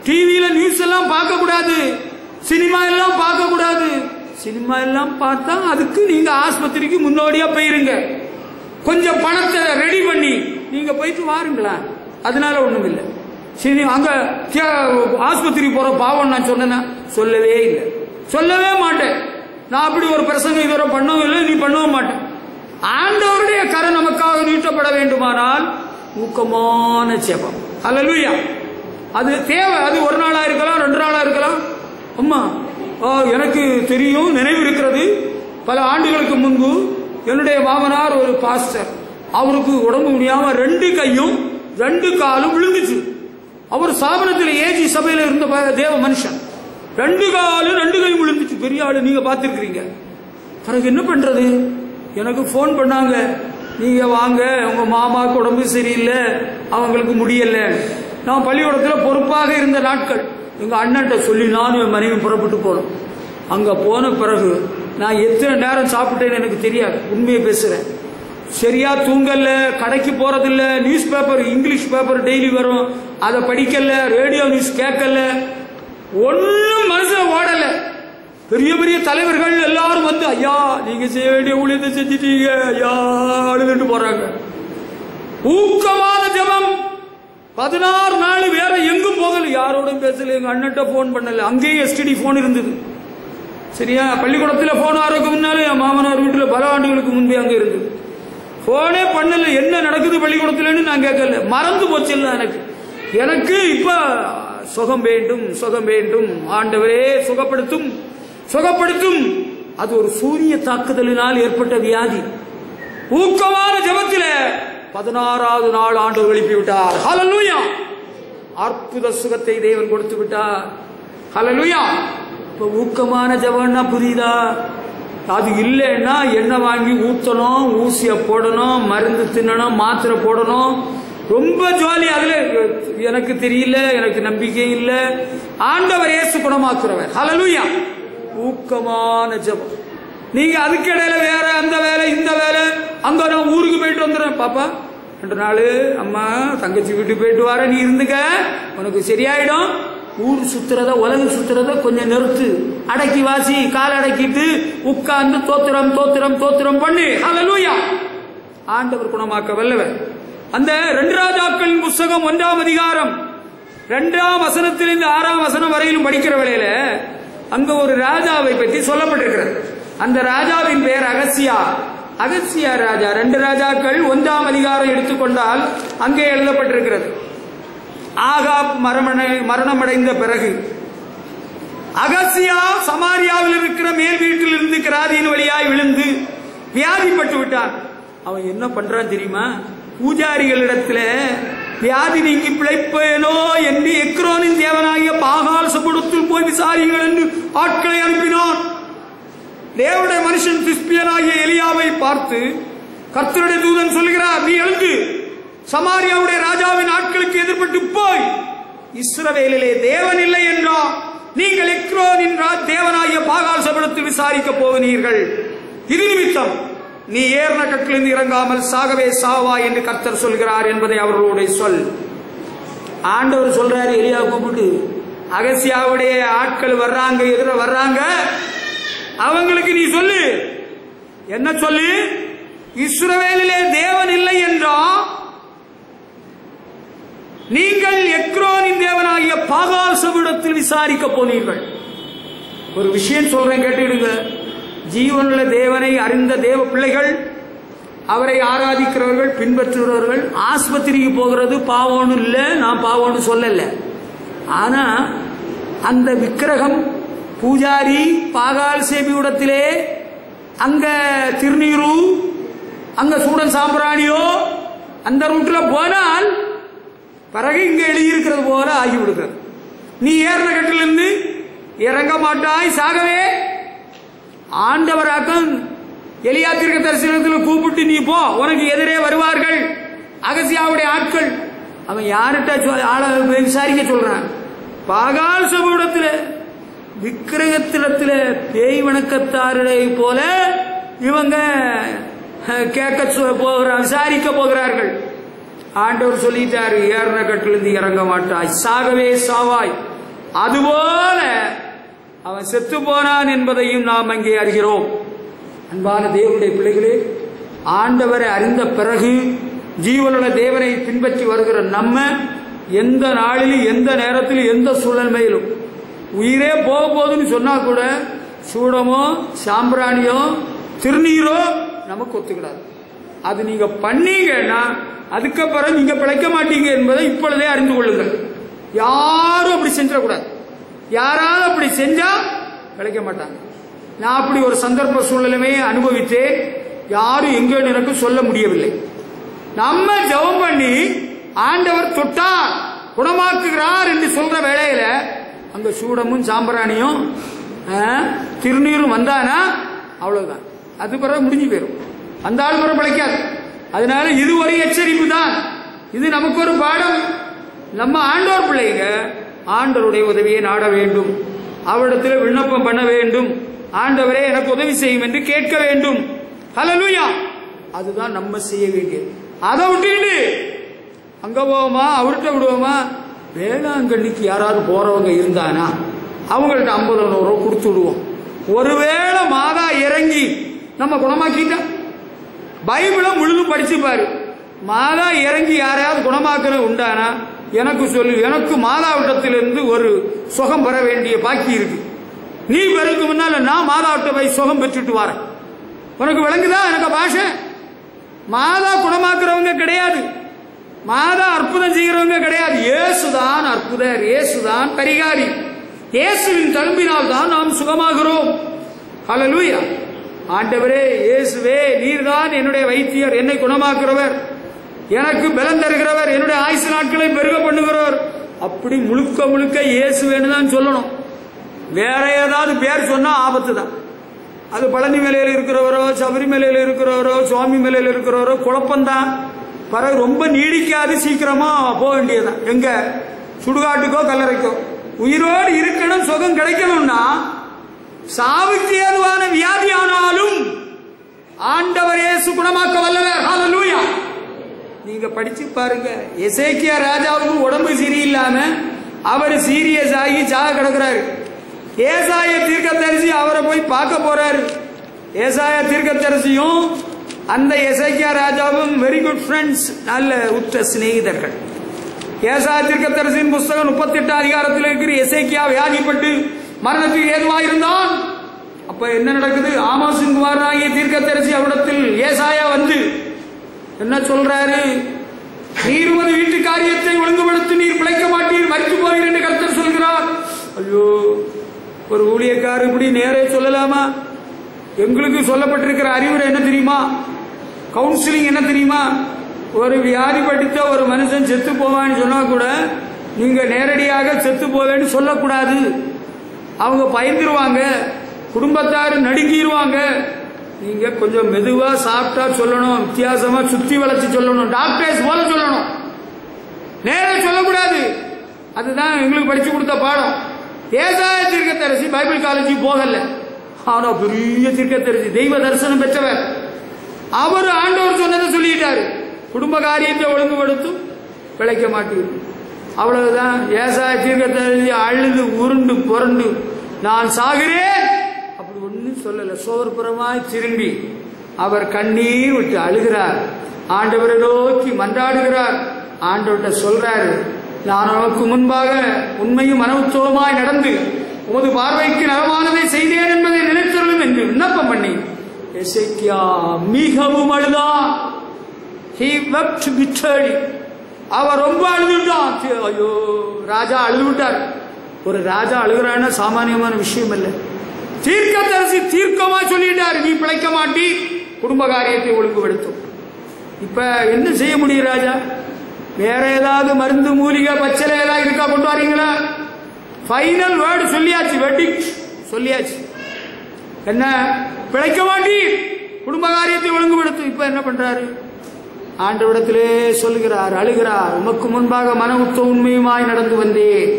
டிவியில நியூஸ் எல்லாம் பார்க்க கூடாது. சினிமா எல்லாம் பார்க்க கூடாது. சினிமா எல்லாம் பார்த்தா அதுக்கு நீங்க ஆஸ்பத்திரிக்கு முன்னோடியா போயிருங்க. கொஞ்சம் பணத்தை ரெடி பண்ணி நீங்க போயிட்டு வாருங்களா, அதனால ஒண்ணும் இல்லை. சரி, அங்க ஆஸ்பத்திரி போற பாவம் நான் சொன்னேன்னா சொல்லவே இல்லை, சொல்லவே மாட்டேன். நான் அப்படி ஒரு பிரசங்கம் இதுவரை பண்ணவும் இல்லை, நீ பண்ணவும் மாட்டேன். ஆண்டவருடைய கரை நமக்காக நீட்டப்பட வேண்டுமானால் ஊக்கமான ஜெபம். ஹல்லேலூயா. அது தேவை. அது ஒரு நாளா இருக்கலாம், 2 நாளா இருக்கலாம். அம்மா எனக்கு தெரியும், நினைவு இருக்கிறது. பல ஆண்டுகளுக்கு முன்பு என்னுடைய மாமனார் ஒரு பாஸ்டர். அவருக்கு உடம்பு முடியாம 2 கையும் 2 காலும் விழுந்துச்சு. அவர் சாபனத்தில் ஏஜி சபையில இருந்த தேவ மனுஷன். 2 காலும் 2 கையும் விழுந்துச்சு. பெரிய ஆளு, நீங்க பார்த்திருக்கிறீங்க. பிறகு என்ன பண்றது? எனக்கு போன் பண்ணாங்க, நீங்க வாங்க, உங்க மாமாவுக்கு உடம்பு சரியில்லை, அவங்களுக்கு முடியல. நான் பள்ளிக்கூடத்தில் பொறுப்பாக இருந்த நாட்கள் எங்க அண்ணன்ட்ட சொல்லி நானும் என் மனைவி புறப்பட்டு போனோம். அங்க போன பிறகு நான் எத்தனை நேரம் சாப்பிட்டேன்னு எனக்கு தெரியாது. உண்மையை பேசுறேன். சரியா தூங்கல, கடைக்கு போறதில்ல, news paper, English paper daily வரும், அதை படிக்கல, ரேடியோ நியூஸ் கேட்கல, ஒன்னும் மனசுல ஓடல. பெரிய பெரிய தலைவர்கள் எல்லாரும் வந்து, ஐயா நீங்க செய்ய வேண்டிய ஊழியத்தை செஞ்சிட்டீங்க ஐயா அழுதுட்டு போறாங்க. ஊக்கமான ஜெபம். 16 நாள் வேற எங்கும் போகல, யாரோடும் பேசல, எங்க அண்ணன்ட்ட போன் பண்ணல. அங்கேயும் எஸ்டிடி போன் இருந்தது. சரியா, பள்ளிக்கூடத்தில் போன் ஆறதுக்கு முன்னாலே என் மாமனார் வீட்டில் பல ஆண்டுகளுக்கு முன்பே அங்கே இருந்தது. போனே பண்ணல, என்ன நடக்குது பள்ளிக்கூடத்துலன்னு நான் கேட்கல, மறந்து போச்சு. எனக்கு இப்ப சுகம் வேண்டும், சுகம் வேண்டும், ஆண்டவரே சுகப்படுத்தும், சுகப்படுத்தும். அது ஒரு சூரிய தாக்குதலினால் ஏற்பட்ட வியாதி. ஊக்கமான ஜெபத்தில் 16வது நாள் ஆண்டவர் எழுப்பி விட்டார். ஹல்லேலூயா! அற்புத சுகத்தை தேவன் கொடுத்து விட்டார். ஹல்லேலூயா! இப்ப ஊக்கமான ஜெபம்னா புரியுதா? அது இல்லைன்னா எண்ணெய் வாங்கி ஊத்தணும், ஊசிய போடணும், மருந்து தின்னணும், மாத்திரை போடணும், ரொம்ப ஜாலி. அதுல எனக்கு தெரியல, எனக்கு நம்பிக்கை இல்லை. ஆண்டவர் இயேசு குணமாக்குறவர். ஹல்லேலூயா! ஊக்கமான ஜெபம். நீங்க அதுக்கு இடையில வேற அந்த வேலை இந்த வேலை, அங்க நான் ஊருக்கு போயிட்டு வந்துடுறேன் பாப்பா, 2 நாள் அம்மா தங்கச்சி வீட்டுக்கு போயிட்டு வர, நீ இருந்துக்க, உனக்கு சரியாயிடும். ஊர் சுத்துறத, உலகம் சுத்துறத கொஞ்சம் நிறுத்து, அடக்கி வாசி, கால் அடக்கிட்டு உட்கார்ந்து தோத்திரம் தோத்திரம் தோத்திரம் பண்ணு. ஹல்லேலூயா! ஆண்டவர் குணமாக்க வல்லவர். அந்த 2 ராஜாக்களின் புஸ்தகம் 1ஆம் அதிகாரம் 2ஆம் வசனத்திலிருந்து 6ஆம் வசனம் வரையிலும் படிக்கிற வேளையில அங்க ஒரு ராஜாவை பற்றி சொல்லப்பட்டிருக்கிறது. அந்த ராஜாவின் பெயர் அகசியா. அகசியா ராஜா. 2 ராஜாக்கள் 1ஆம் அதிகாரம் எடுத்துக்கொண்டால் அங்கே எழுதப்பட்டிருக்கிறது. ஆகாப் மரணமடைந்த பிறகு அகசியா சமாரியாவில் இருக்கிற மேல் வீட்டில் இருந்து கிராதியின் வழியாய் விழுந்து வியாதிப்பட்டு விட்டான். அவன் என்ன பண்றான் தெரியுமா? பூஜாரிகளிடத்துல வியாதி நீங்கி பிழைப்பேனோ என்று எக்ரோனின் தேவனாகிய பாகால் சபுடத்தில் போய் விசாரிங்கள் என்று ஆட்களை அனுப்பினான். தேவனுடைய மனுஷன் திஸ்பியனாகிய எலியாவை பார்த்து கர்த்தருடைய தூதன் சொல்கிறார், நீ எழுந்து சமாரியாவுடைய ராஜாவின் ஆட்களுக்கு எதிர்பட்டு போய் இஸ்ரவேலிலே தேவன் இல்லை என்றால் நீங்கள் எக்ரோனின் தேவனாகிய பாகால் சபுடத்தில் விசாரிக்க போகிறீர்கள். இது நிமித்தம் நீ ஏறின கட்டிலிருந்து இறங்காமல் சாகவே சாவா என்று கர்த்தர் சொல்கிறார் என்பதை அவர்களுடைய சொல். ஆண்டவர் சொல்றாரு, எலியா கூப்பிட்டு, அகசியாவுடைய ஆட்கள் வர்றாங்க, எதிர வர்றாங்க, அவங்களுக்கு நீ சொல்லு. என்ன சொல்லு? இஸ்ரவேலிலே தேவன் இல்லை என்றா நீங்கள் எக்ரோனின் தேவனாகிய பாகால் சபுடத்தில் விசாரிக்க போனீர்கள். ஒரு விஷயம் சொல்றேன், கேட்டுடுங்க. ஜீவனுள்ள தேவனை அறிந்த தேவ பிள்ளைகள், அவரை ஆராதிக்கிறவர்கள், பின்பற்றுகிறவர்கள், ஆஸ்பத்திரிக்கு போகிறது பாவம்னு இல்லை, நான் பாவம்னு சொல்லல. ஆனா அந்த விக்கிரகம் பூஜாரி பாகால் சேபியுடத்திலே அங்க திருநீரு, அங்க சூடன் சாம்பிராணியோ அந்த ரூட்ல போனால் பிறகு இங்க எழுதியிருக்கிறது போல ஆகிவிடுகிறது. நீ ஏறின கட்டிலிருந்து இறங்க மாட்டாய், சாகவே. ஆண்டவராக்கம் எலியா தீர்க்கதரிசனத்தில் கூப்பிட்டு நீ போ, உனக்கு எதிரே வருவார்கள் அகசியாவுடைய ஆட்கள். அவன் யார்கிட்ட விசாரிக்க சொல்றான்? பாகால் சபுடத்துல விக்கிரகத்திடத்துல பேய் வணக்கத்தாரை போல இவங்க கேட்க போகிறார், விசாரிக்க போகிறார்கள். ஆண்டவர் சொல்லிட்டாரு, ஏறின கட்டிலிருந்து இறங்க மாட்டாய், சாகவே சாவாய். அதுபோல அவன் செத்து போனான் என்பதையும் நாம் அங்கே அறிகிறோம். அன்பான தேவனுடைய பிள்ளைகளே, ஆண்டவரை அறிந்த பிறகு ஜீவனுள்ள தேவனை பின்பற்றி வருகிற நம்ம எந்த நாளிலும் எந்த நேரத்திலும் எந்த சூழ்நிலையிலும் உயிரே போக போகுதுன்னு சொன்னா கூட சூடமோ சாம்பிராணியோ திருநீரோ நமக்கு ஒத்துக்கிடாது. அது நீங்க பண்ணீங்கன்னா அதுக்கப்புறம் நீங்க பிழைக்க மாட்டீங்க என்பதை இப்பொழுதே அறிந்து கொள்ளுங்கள். யாரும் அப்படி செஞ்சிடக்கூடாது. யாராவது அப்படி செஞ்சா பிழைக்க மாட்டாங்க. நான் அப்படி ஒரு சந்தர்ப்ப சூழ்நிலையை அனுபவித்தேன். யாரும் எங்க எனக்கு சொல்ல முடியவில்லை. நம்ம ஜெபம் பண்ணி ஆண்டவர் தொட்டார் குணமாக்குகிறார் என்று சொல்ற வேளையில அங்க சூடமும் சாம்பிராணியும் திருநீரும் வந்தானா அவ்வளவுதான், அது பிறகு முடிஞ்சு போயிடும். அந்த ஆள் பிறகு பிழைக்காது. அதனால இது ஒரு எச்சரிப்பு தான். இது நமக்கு ஒரு பாடம். நம்ம ஆண்டவர் பிள்ளைங்க ஆண்டவருடைய உதவியை நாட வேண்டும், அவரிடத்தில் விண்ணப்பம் பண்ண வேண்டும். ஆண்டவரே எனக்கு உதவி செய்யும் என்று கேட்க வேண்டும். ஹல்லேலூயா! அதுதான் நம்ம செய்ய வேண்டியது. அதை விட்டுட்டு அங்க போவோமா, அவர்கிட்ட விடுவோமா? வேளாங்கண்ணிக்கு யாராவது போறவங்க இருந்தானா அவங்கள்ட்ட 50 ரூபா கொடுத்து விடுவோம். ஒருவேளை மாதா இறங்கி நம்ம குணமாக்கிட்டா, பைபிளை முழுதும் படிச்சு பாரு, மாதா இறங்கி யாரையாவது குணமாக்குற உண்டானா எனக்கு சொல்லு. எனக்கு மாதாவிட்டத்திலிருந்து ஒரு சுகம் பெற வேண்டிய பாக்கி இருக்கு. நீ பிறகு முன்னால நான் மாதாவிட்ட போய் சுகம் பெற்றுட்டு வரேன். உனக்கு விளங்குதா எனக்கு பாஷை? மாதா குணமாக்குறவங்க கிடையாது, மாதா அற்புதம் செய்கிறவங்க கிடையாது. இயேசுதான் அற்புதர், இயேசுதான் பரிகாரி. இயேசுவின் தழும்பினால் தான் நாம் சுகமாகிறோம். ஹல்லேலூயா. ஆண்டவரே இயேசுவே, நீர்தான் என்னுடைய வைத்தியர், என்னை குணமாக்குறவர், எனக்கு பலம் தருகிறவர், என்னுடைய ஆயுசு நாட்களை பெருக பண்ணுகிறவர். அப்படி முழுக்க முழுக்க இயேசுவேன்னு தான் சொல்லணும். வேற ஏதாவது பேர் சொன்னா ஆபத்து தான். அது பழனி மலையில் இருக்கிறவரோ, சபரிமலையில் இருக்கிறவரோ, சுவாமி மலையில் இருக்கிறவரோ குழப்பம்தான். பிறகு ரொம்ப நீடிக்காது, சீக்கிரமா போக வேண்டியதுதான். எங்க சுடுகாட்டுக்கோ கல்லறைக்கோ. உயிரோடு இருக்கணும், சுகம் கிடைக்கணும்னா சாவுக்கு ஏதுவான வியாதி ஆனாலும் ஆண்டவர் இயேசு குணமாக்க வல்லவர். ஹல்லேலூயா. நீங்க படிச்சு பாருங்க, எசேக்கியா ராஜாவுக்கு உடம்பு சரியில்லாம அவர் சீரியஸ் ஆகி சாக கிடக்கிறாரு. ஏசாயா தீர்க்கதரிசி அவரை போய் பார்க்க போறாரு. ஏசாயா தீர்க்கதரிசியும் அந்த எசேக்கியா ராஜாவும் வெரி குட் ஃப்ரெண்ட்ஸ், நல்ல உற்ற சிநேகிதர்கள். ஏசாயா தீர்க்கதரிசியின் புஸ்தகம் 38 அதிகாரத்தில் இருக்கிற எசேக்கியா வியாதிப்பட்டு மரணத்துக்கு ஏதுவாயிருந்தான். அப்ப என்ன நடக்குது? ஆமோசின் குமாரனாகிய தீர்க்கதரிசி அவரிடத்தில் ஏசாயா வந்து என்ன சொல்றாரு? நீர் உமது வீட்டு காரியத்தை ஒழுங்குபடுத்தி நீர் பிழைக்க மாட்டீர், மறித்து போவீர் என்று கர்த்தர் சொல்கிறார். ஐயோ, ஒரு ஊழியக்காரர் இப்படி நேரே சொல்லலாமா? எங்களுக்கு சொல்லப்பட்டிருக்கிற அறிவுரை என்ன தெரியுமா? கவுன்சிலிங் என்ன தெரியுமா? ஒரு வியாதி படித்த ஒரு மனுஷன் செத்து போவான்னு சொன்னா கூட நீங்க நேரடியாக செத்து போவேன்னு சொல்லக்கூடாது. அவங்க பயந்துருவாங்க, குடும்பத்தார் நடுங்கிடுவாங்க. நீங்க கொஞ்சம் மெதுவா சாப்பிட்டா சொல்லணும், வித்தியாசமா சுத்தி வளைச்சு சொல்லணும், டாக்டர்ஸ் போல சொல்லணும், நேரே சொல்லக்கூடாது. அதுதான் எங்களுக்கு படிச்சு கொடுத்த பாடம். ஏசாயா தீர்க்கதரிசி பைபிள் காலேஜ் போகல, ஆனா பெரிய தீர்க்கதரிசி, தெய்வ தரிசனம் பெற்றவர். அவர் ஆண்டவர் சொன்னதை சொல்லிட்டாரு, குடும்ப காரியத்தை ஒழுங்குபடுத்தும், பிழைக்க மாட்டீர்கள். அவ்வளவுதான். ஏசாயா தீர்க்கதரிசி அழுது உருண்டு புரண்டு நான் சாகிறேன் அப்படி ஒன்னும் சொல்லல. சோர்புறமாய் திரும்பி அவர் கண்ணீர் விட்டு அழுகிறார், ஆண்டவரை நோக்கி மன்றாடுகிறார். ஆண்டவர்கிட்ட சொல்றாரு, நான் உனக்கு முன்பாக உண்மையும் மனவுத்துவமாய் நடந்து உமது பார்வைக்கு நலமானதை செய்தேன் என்பதை நினைத்தருளும் என்று விண்ணப்பம் பண்ணி எசேக்கியா மிகவும் அழுதான். He wept bitterly. அவர் ரொம்ப அழுதுட்டான். ஐயோ, ராஜா அழுது விட்டார். ஒரு ராஜா அழுகிறான்னா சாமானியமான விஷயம் இல்லை. தீர்க்கதரிசி தீர்க்கமா சொல்லிட்டார், நீ பிழைக்க மாட்டி, குடும்ப காரியத்தை ஒழுங்குபடுத்தும். இப்ப என்ன செய்ய முடியும் ராஜா? வேற ஏதாவது மருந்து மூலிகை பச்சளை ஏதாவது இருக்கா, கொண்டு வரீங்களா? ஃபைனல் வேர்டு சொல்லியாச்சு, வெர்டிக்ட் சொல்லியாச்சு. என்ன? பிழைக்க மாட்டி, குடும்ப காரியத்தை ஒழுங்குபடுத்தும். இப்ப என்ன பண்றாரு? ஆண்டவரிடத்திலே சொல்கிறார், அழுகிறார், உமக்கு முன்பாக மன உத்த உண்மையுமாய் நடந்து வந்தேன்,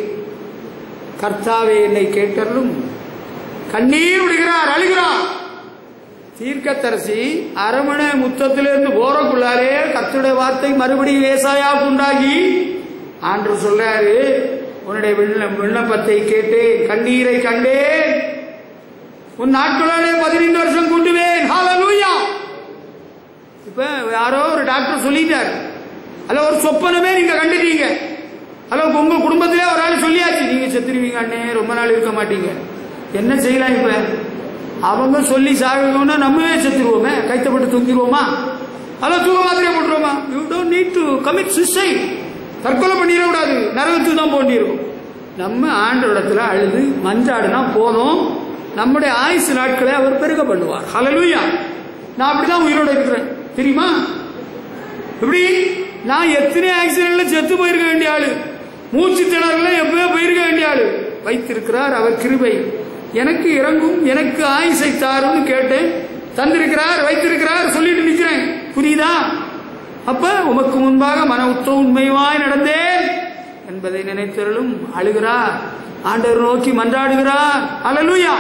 கர்த்தாவே என்னை கேட்டருளும். கண்ணீர் விடுகிறார், அழுகிறார். தீர்க்கதரிசி அரமனை முத்தத்திலிருந்து போறக்குள்ளாரே கர்த்தருடைய வார்த்தை மறுபடியும் ஏசாயாவுக்கு உண்டாகி ஆண்டவர் சொல்றாரு, உன்னுடைய விண்ணப்பத்தை கேட்டேன், கண்ணீரை கண்டேன், உன் நாட்களோட 15 வருஷம் கூட்டுவேன். ஹல்லேலூயா. இப்ப யாரோ ஒரு டாக்டர் சொல்லிட்டாரு, அல்ல ஒரு சொப்பனமே நீங்க கண்டுட்டீங்க, அல்ல உங்க குடும்பத்திலே ஒரு ஆள் சொல்லியாச்சு, நீங்க செத்துருவீங்க அண்ணே, ரொம்ப நாள் இருக்க மாட்டீங்க. என்ன செய்யலாம்? இப்ப அவங்க சொல்லி சாகணும்னா நம்மவே செத்துருவோமே, கைத்தப்பட்டு தூங்கிடுவோமா, அல்ல தூக்க மாத்திரையை போட்டுருவோமா? You don't need to commit suicide. தற்கொலை பண்ணிடக்கூடாது, நரகத்துக்கு தான் போண்டிருக்கும். நம்ம ஆண்டவரிடத்துல அழுது மஞ்சாடுனா போதும், நம்முடைய ஆயுசு நாட்களை அவர் பெருக பண்ணுவார். ஹல்லேலூயா. நான் அப்படிதான் உயிரோட இருக்கிறேன் தெரியுமா? இப்படி நான் எத்தனை ஆக்சிடென்ட்ல செத்து போயிருக்க வேண்டிய ஆளு, மூச்சு திணறல எப்பவே போயிருக்க வேண்டிய ஆளு. வைத்திருக்கிறார் அவர் கிருபை, எனக்கு இறங்கும், எனக்கு ஆயுசை தாருன்னு கேட்டேன், தந்திருக்கிறார், வைத்திருக்கிறார், சொல்லிட்டு நிற்கிறேன். புரியுதா? அப்ப உமக்கு முன்பாக மன உத்த உண்மையுமாய் நடந்தேன் என்பதை நினைத்தருளும். அழுகிறார், ஆண்டவர் நோக்கி மன்றாடுகிறார். ஹல்லேலூயா.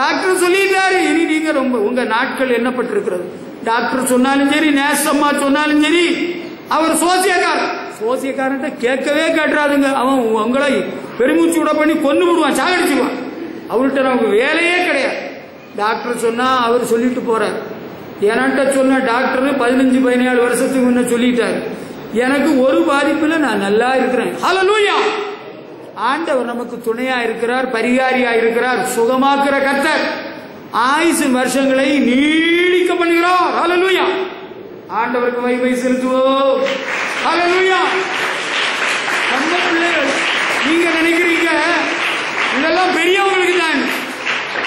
டாக்டர் சொல்லிட்டாரு, இனி நீங்க ரொம்ப உங்க நாட்கள் எண்ணப்பட்டிருக்கிறது. டாக்டர் சொன்னாலும் சரி, நேசம்மா சொன்னாலும் சரி, அவர் சோசியக்காரன் கேட்கவே கேட்டுறாதுங்க. அவன் உங்களை பெருமூச்சு விட பண்ணி கொண்டு விடுவான், சாகடிச்சுவான். அவர்கிட்ட நமக்கு வேலையே கிடையாது. டாக்டர் சொன்னா அவர் சொல்லிட்டு போறார். என்கிட்ட சொன்ன டாக்டர் 15-17 வருஷத்துக்கு முன்ன சொல்லிட்டாரு, எனக்கு ஒரு பாதிப்புல நான் நல்லா இருக்கிறேன். ஹல்லேலூயா. ஆண்டவர் நமக்கு துணையா இருக்கிறார், பரிகாரியா இருக்கிறார், சுகமாக்குற கர்த்தர். ஆயுசு வருஷங்களை நீடிக்க பண்ணுகிறார். ஹல்லேலூயா. ஆண்டவருக்கு மகிமை செலுத்துவோம். ஹல்லேலூயா. நம்ம பிள்ளைகள், நீங்க நினைக்கிறீங்க இதெல்லாம் பெரியவங்களுக்கு தான்,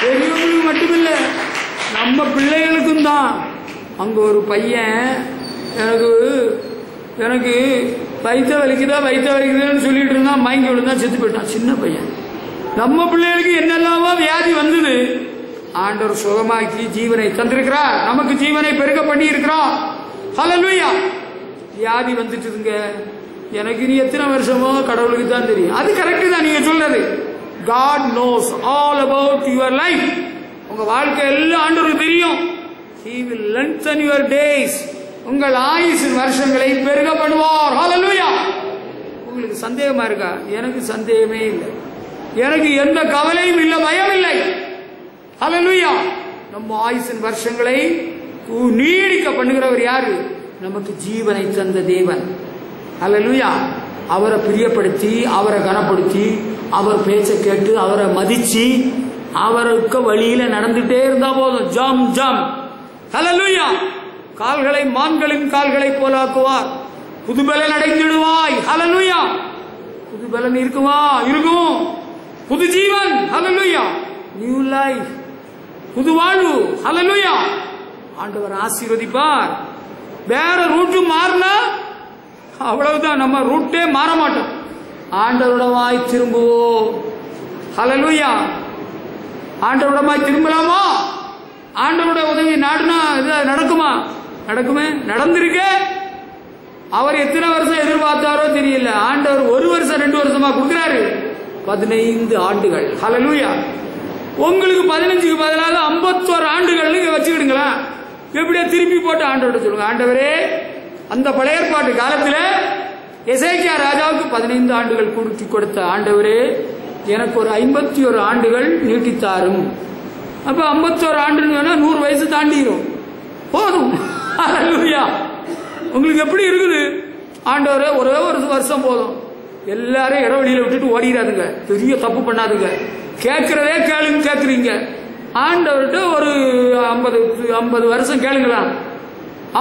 பெரியவங்களுக்கு மட்டுமில்ல நம்ம பிள்ளைகளுக்கும் தான். அங்க ஒரு பையன் எனக்கு வயிற்ற வலிக்குதுன்னு சொல்லிட்டு இருந்தான், மயங்கி விழுந்தான், செத்து போயிட்டான். சின்ன பையன். நம்ம பிள்ளைகளுக்கு என்னெல்லாமோ வியாதி வந்தது, ஆண்டவர் சுகமாக்கி ஜீவனை தந்திருக்கிறார், நமக்கு ஜீவனை பெருக பண்ணி இருக்கிறோம். ஹல்லேலூயா. வியாதி வந்துட்டுதுங்க, எனக்கு நீ எத்தனை வருஷமோ கடவுளுக்கு தான் தெரியும். அது கரெக்டு தான் நீங்க சொல்றது. God knows all about your life. உங்க வாழ்க்கை எல்லாம் ஆண்டவருக்கு தெரியும். He will lengthen your days. உங்கள் ஆயுசின் வருஷங்களை பெருக பண்ணுவார். ஹல்லேலூயா. உங்களுக்கு சந்தேகமா இருக்கா? எனக்கு சந்தேகமே இல்லை. எனக்கு எந்த கவலையும் இல்லை, பயம் இல்லை. ஹல்லேலூயா. நம்ம ஆயுசின் வருஷங்களை நீடிக்க பண்ணுகிறவர் யாரு? நமக்கு ஜீவனை தந்த தேவன். ஹல்லேலூயா. அவரை பிரியப்படுத்தி, அவரை கனப்படுத்தி, அவர் பேச்சை கேட்டு, அவரை மதிச்சு, அவருக்கு வழியில நடந்துட்டே இருந்தா போதும். ஜம் ஜம். ஹல்லேலூயா. கால்களை மான்களின் கால்களை போலாக்குவார். புதுபலன் அடைந்திடுவாய். ஹல்லேலூயா. புதுபலன் இருக்குமா? இருக்கும். புது ஜீவன். ஹல்லேலூயா. நியூ லைஃப், புது வாழ்வு. ஹல்லேலூயா. ஆண்டவர் ஆசீர்வதிப்பார். வேற ரூட்டு மாறினா அவ்வளவுதான், நம்ம ரூட்டே மாற மாட்டோம். ஆண்டவரிடமாய் திரும்புவோம். ஹல்லேலூயா. ஆண்டவரிடமாய் திரும்பலாமா? ஆண்டவருடைய உதவி நாடுனா நடக்குமா? நடக்குமே. நடந்திருக்க. அவர் எத்தனை வருஷம் எதிர்பார்த்தாரோ தெரியல, ஆண்டவர் 1 வருஷம் 2 வருஷமா கொடுக்கிறாரு. 15 ஆண்டுகள். ஹல்லேலூயா. உங்களுக்கு 15க்கு பதிலாக 51 ஆண்டுகள் வச்சுக்கிடுங்களா? எப்படியா திருப்பி போட்டு ஆண்டவர்கிட்ட சொல்லுங்க, ஆண்டவரே, அந்த பழைய ஏற்பாட்டு காலத்தில் எசேக்கியா ராஜாவுக்கு 15 ஆண்டுகள் கூட்டி கொடுத்த ஆண்டவரே, எனக்கு ஒரு 51 ஆண்டுகள் நீட்டித்தாரும். அப்ப 51 ஆண்டுன்னு 100 வயசு தாண்டிடும், போதும். ஹல்லேலூயா. உங்களுக்கு எப்படி இருக்குது? ஆண்டவரே, ஒரே ஒரு வருஷம் போதும். எல்லாரும் இடவெளியில விட்டுட்டு ஓடிடாதுங்க, பெரிய தப்பு பண்ணாதுங்க. கேட்கிறதே கேட்குறீங்க. ஆண்டவர்கிட்ட ஒரு 50 வருஷம் கேளுங்களா?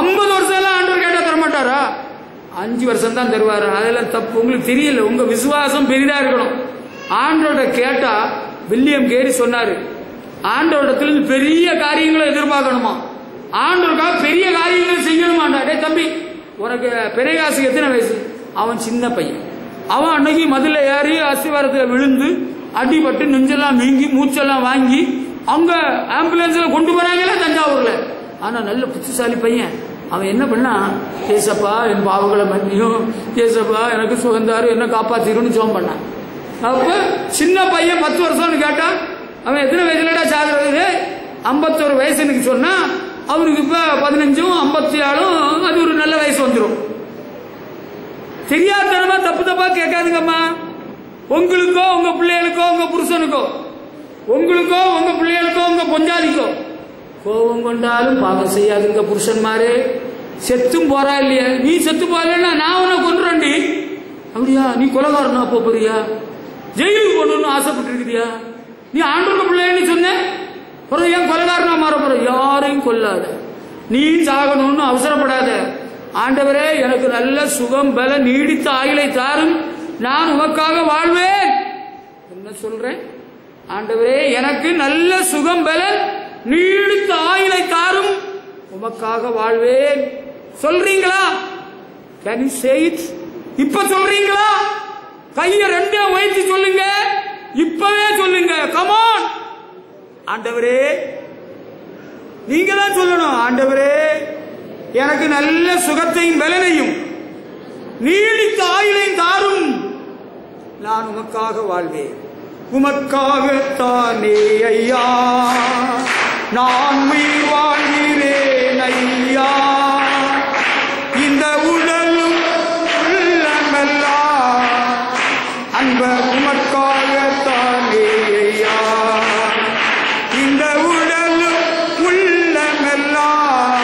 50 வருஷம் எல்லாம் ஆண்டவர் கேட்டா தரமாட்டாரா? 5 வருஷம் தான் தருவாரு. அதெல்லாம் தப்பு. உங்களுக்கு தெரியல, உங்க விசுவாசம் பெரிதா இருக்கணும். ஆண்டவர்கிட்ட கேட்டா, வில்லியம் கேரி சொன்னாரு, ஆண்டவரிடத்துல பெரிய காரியங்களை எதிர்பார்க்கணுமா, ஆண்டவருக்காக பெரிய காரியங்களை செய்யணுமாண்டா. டே தம்பி, உனக்கு பெரியகாசுக்கு எத்தனை வயசு? அவன் சின்ன பையன். அவன் அன்னைக்கு மதுல ஏறி அஸ்திவாரத்தில் விழுந்து அடிபட்டு நெஞ்செல்லாம் வீங்கி மூச்செல்லாம் வாங்கி அங்க ஆம்புலன்ஸ்ல கொண்டு போறாங்கல்ல தஞ்சாவூர்ல. ஆனா நல்ல புத்திசாலி பையன். அவன் என்ன பண்ணா, ஏசப்பா என் பாவங்களை மன்னியும், ஏசப்பா எனக்கு சுகந்தாரு, என்ன காப்பாத்திருன்னு ஜெபம் பண்ணான். அப்ப சின்ன பையன் 10 வருஷம்னு கேட்டா, அவன் எத்தனை வயசுலடா சாகுறது? 51 வயசுன்னு சொன்னா, அவருக்கு இப்ப 15ம் 57ம் அது ஒரு நல்ல வயசு வந்துடும். தெரியாதனமா தப்பா கேட்காதுங்கம்மா. உங்களுக்கோ உங்க பிள்ளைகளுக்கோ உங்க புருஷனுக்கோ, உங்களுக்கோ உங்க பிள்ளைகளுக்கோ உங்க பொஞ்சாதிக்கோ கோபம் கொண்டாலும் பாவம் செய்யாதுங்க புருஷன்மாரு. செத்தும் போறா இல்லையா? நீ செத்து போறா, நான் உன்னை கொண்டுறேன்டி. அப்படியா? நீ கொலைகாரனா போறியா? ஜெயிலுக்கு போகணும்னு ஆசைப்பட்டு இருக்கிறியா? நீ ஆண்டவருக்கு பிள்ளைன்னு சொன்ன பிறகு ஏன் கொலைகாரனா மாற போற? யாரையும் கொல்லாத, நீ சாகணும்னு அவசரப்படாத. ஆண்டவரே, எனக்கு நல்ல சுகம் பல நீடித்த ஆயுளை தாரும், நான் உமக்காக வாழ்வேன். என்ன சொல்றேன்? ஆண்டவரே, எனக்கு நல்ல சுகம் பல நீடித்த ஆயுளை தாரும், உமக்காக வாழ்வேன். சொல்றீங்களா? Can you say it? இப்ப சொல்றீங்களா? கையை 2 உயர்த்தி சொல்லுங்க, இப்பவே சொல்லுங்க. Come on. ஆண்டவரே, நீங்க தான் சொல்லணும். ஆண்டவரே, எனக்கு நல்ல சுகத்தையும் பலனையும் நீடித்த ஆயுளையும் தாரும், நான் உமக்காக வாழ்வேன். உமக்காகத்தானே ஐயா நான் உயிர் வாழ்கிறேன் ஐயா, இந்த உடலும் உள்ளமெல்லாம் அன்ப உமக்காகத்தானே ஐயா, இந்த உடலும் உள்ளமெல்லாம்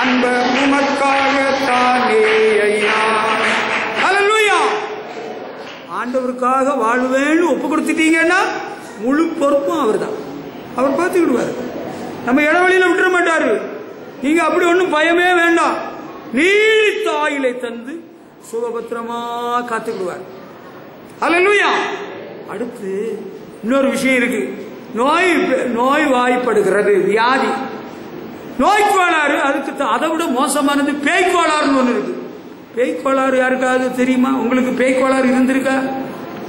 அன்ப உமக்காகத்தானே ஐயா. ஹல்லேலூயா. ஆண்டவருக்காக வாழ்வேன்னு ஒப்பு கொடுத்துட்டீங்கன்னா முழு பொறுப்பும் அவர் தான். அவர் பார்த்துக்கிடுவார். நம்ம இடவெளியில விட்டுற மாட்டாரு. நீங்க அப்படி ஒன்றும் பயமே வேண்டாம். நீடித்த ஆயுளை தந்து சுகபத்திரமா காத்துக்கிடுவார். அல்லேலூயா. அடுத்து இன்னொரு விஷயம் இருக்கு. நோய் வாய்ப்படுகிறது, வியாதி, நோய்க்கோளாறு. அதுக்கு அதை விட மோசமானது பேய்க்கோளாறுன்னு ஒன்று இருக்கு. பேய்க்கோளாறு யாருக்காவது தெரியுமா? உங்களுக்கு பேய்க்கோளாறு இருந்திருக்கா?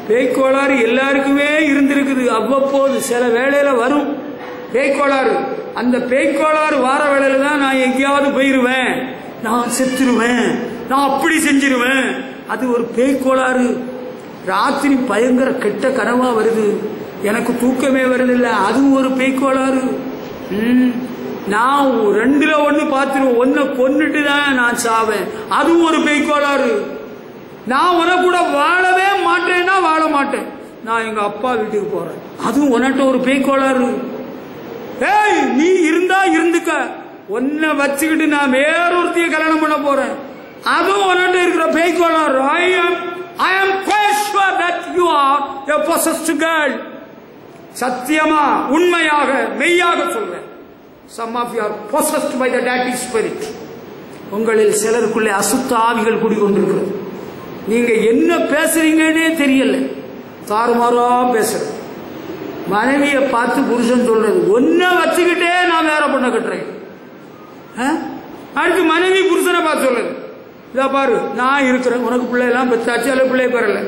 பேய்க்கோளாறு எல்லாருக்குமே இருந்திருக்குது. அவ்வப்போது சில வேளையில வரும் பேய்க்கோளாறு. அந்த பேய்க்கோளாறு வார வேளையில தான் நான் எங்கேயாவது போயிருவேன், நான் செத்துருவேன், நான் அப்படி செஞ்சிருவேன். அது ஒரு பேய்க்கோளாறு. ராத்திரி பயங்கர கெட்ட கனவா வருது, எனக்கு தூக்கமே வருதில்லை, அதுவும் ஒரு பேய்க்கோளாறு. நான் 2ல் 1 பார்த்துருவேன், 1 கொன்னுட்டு தான் நான் சாவேன், அதுவும் ஒரு பேய்க்கோளாறு. நான் உன கூட வாழவே மாட்டேன்னா வாழ மாட்டேன், நான் எங்க அப்பா வீட்டுக்கு போறேன், அதுவும் உனட்ட ஒரு பேய்க்கோளாறு. ஏய், நீ இருந்தா இருந்துக்க, உன்னை வச்சுக்கிட்டு நான் வேறொருத்தைய கல்யாணம் பண்ண போறேன், அதுவும் உனட்ட இருக்கிற பேய்க்கோளாறு. I am quite sure that you are a possessed girl. சத்தியமா உண்மையாக மெய்யாக சொல்றேன். Some of you are possessed by the dirty spirit. உங்களில் சிலருக்குள்ளே அசுத்த ஆவிகள் குடிக்கொண்டிருக்கிறது. நீங்க என்ன பேசுறீங்கன்னே தெரியல, தாறுமாறா பேசுற. மனைவியை பார்த்து புருஷன் சொல்றது, ஒன்ன வச்சுக்கிட்டே நான் வேற பொண்ணை கட்டுறேன். அடுத்து மனைவி புருஷனை பார்த்து சொல்றது, இதா பாரு நான் இருக்கிறேன், உனக்கு பிள்ளையெல்லாம் பெத்தாச்சு, அல்ல பிள்ளைய பெறல,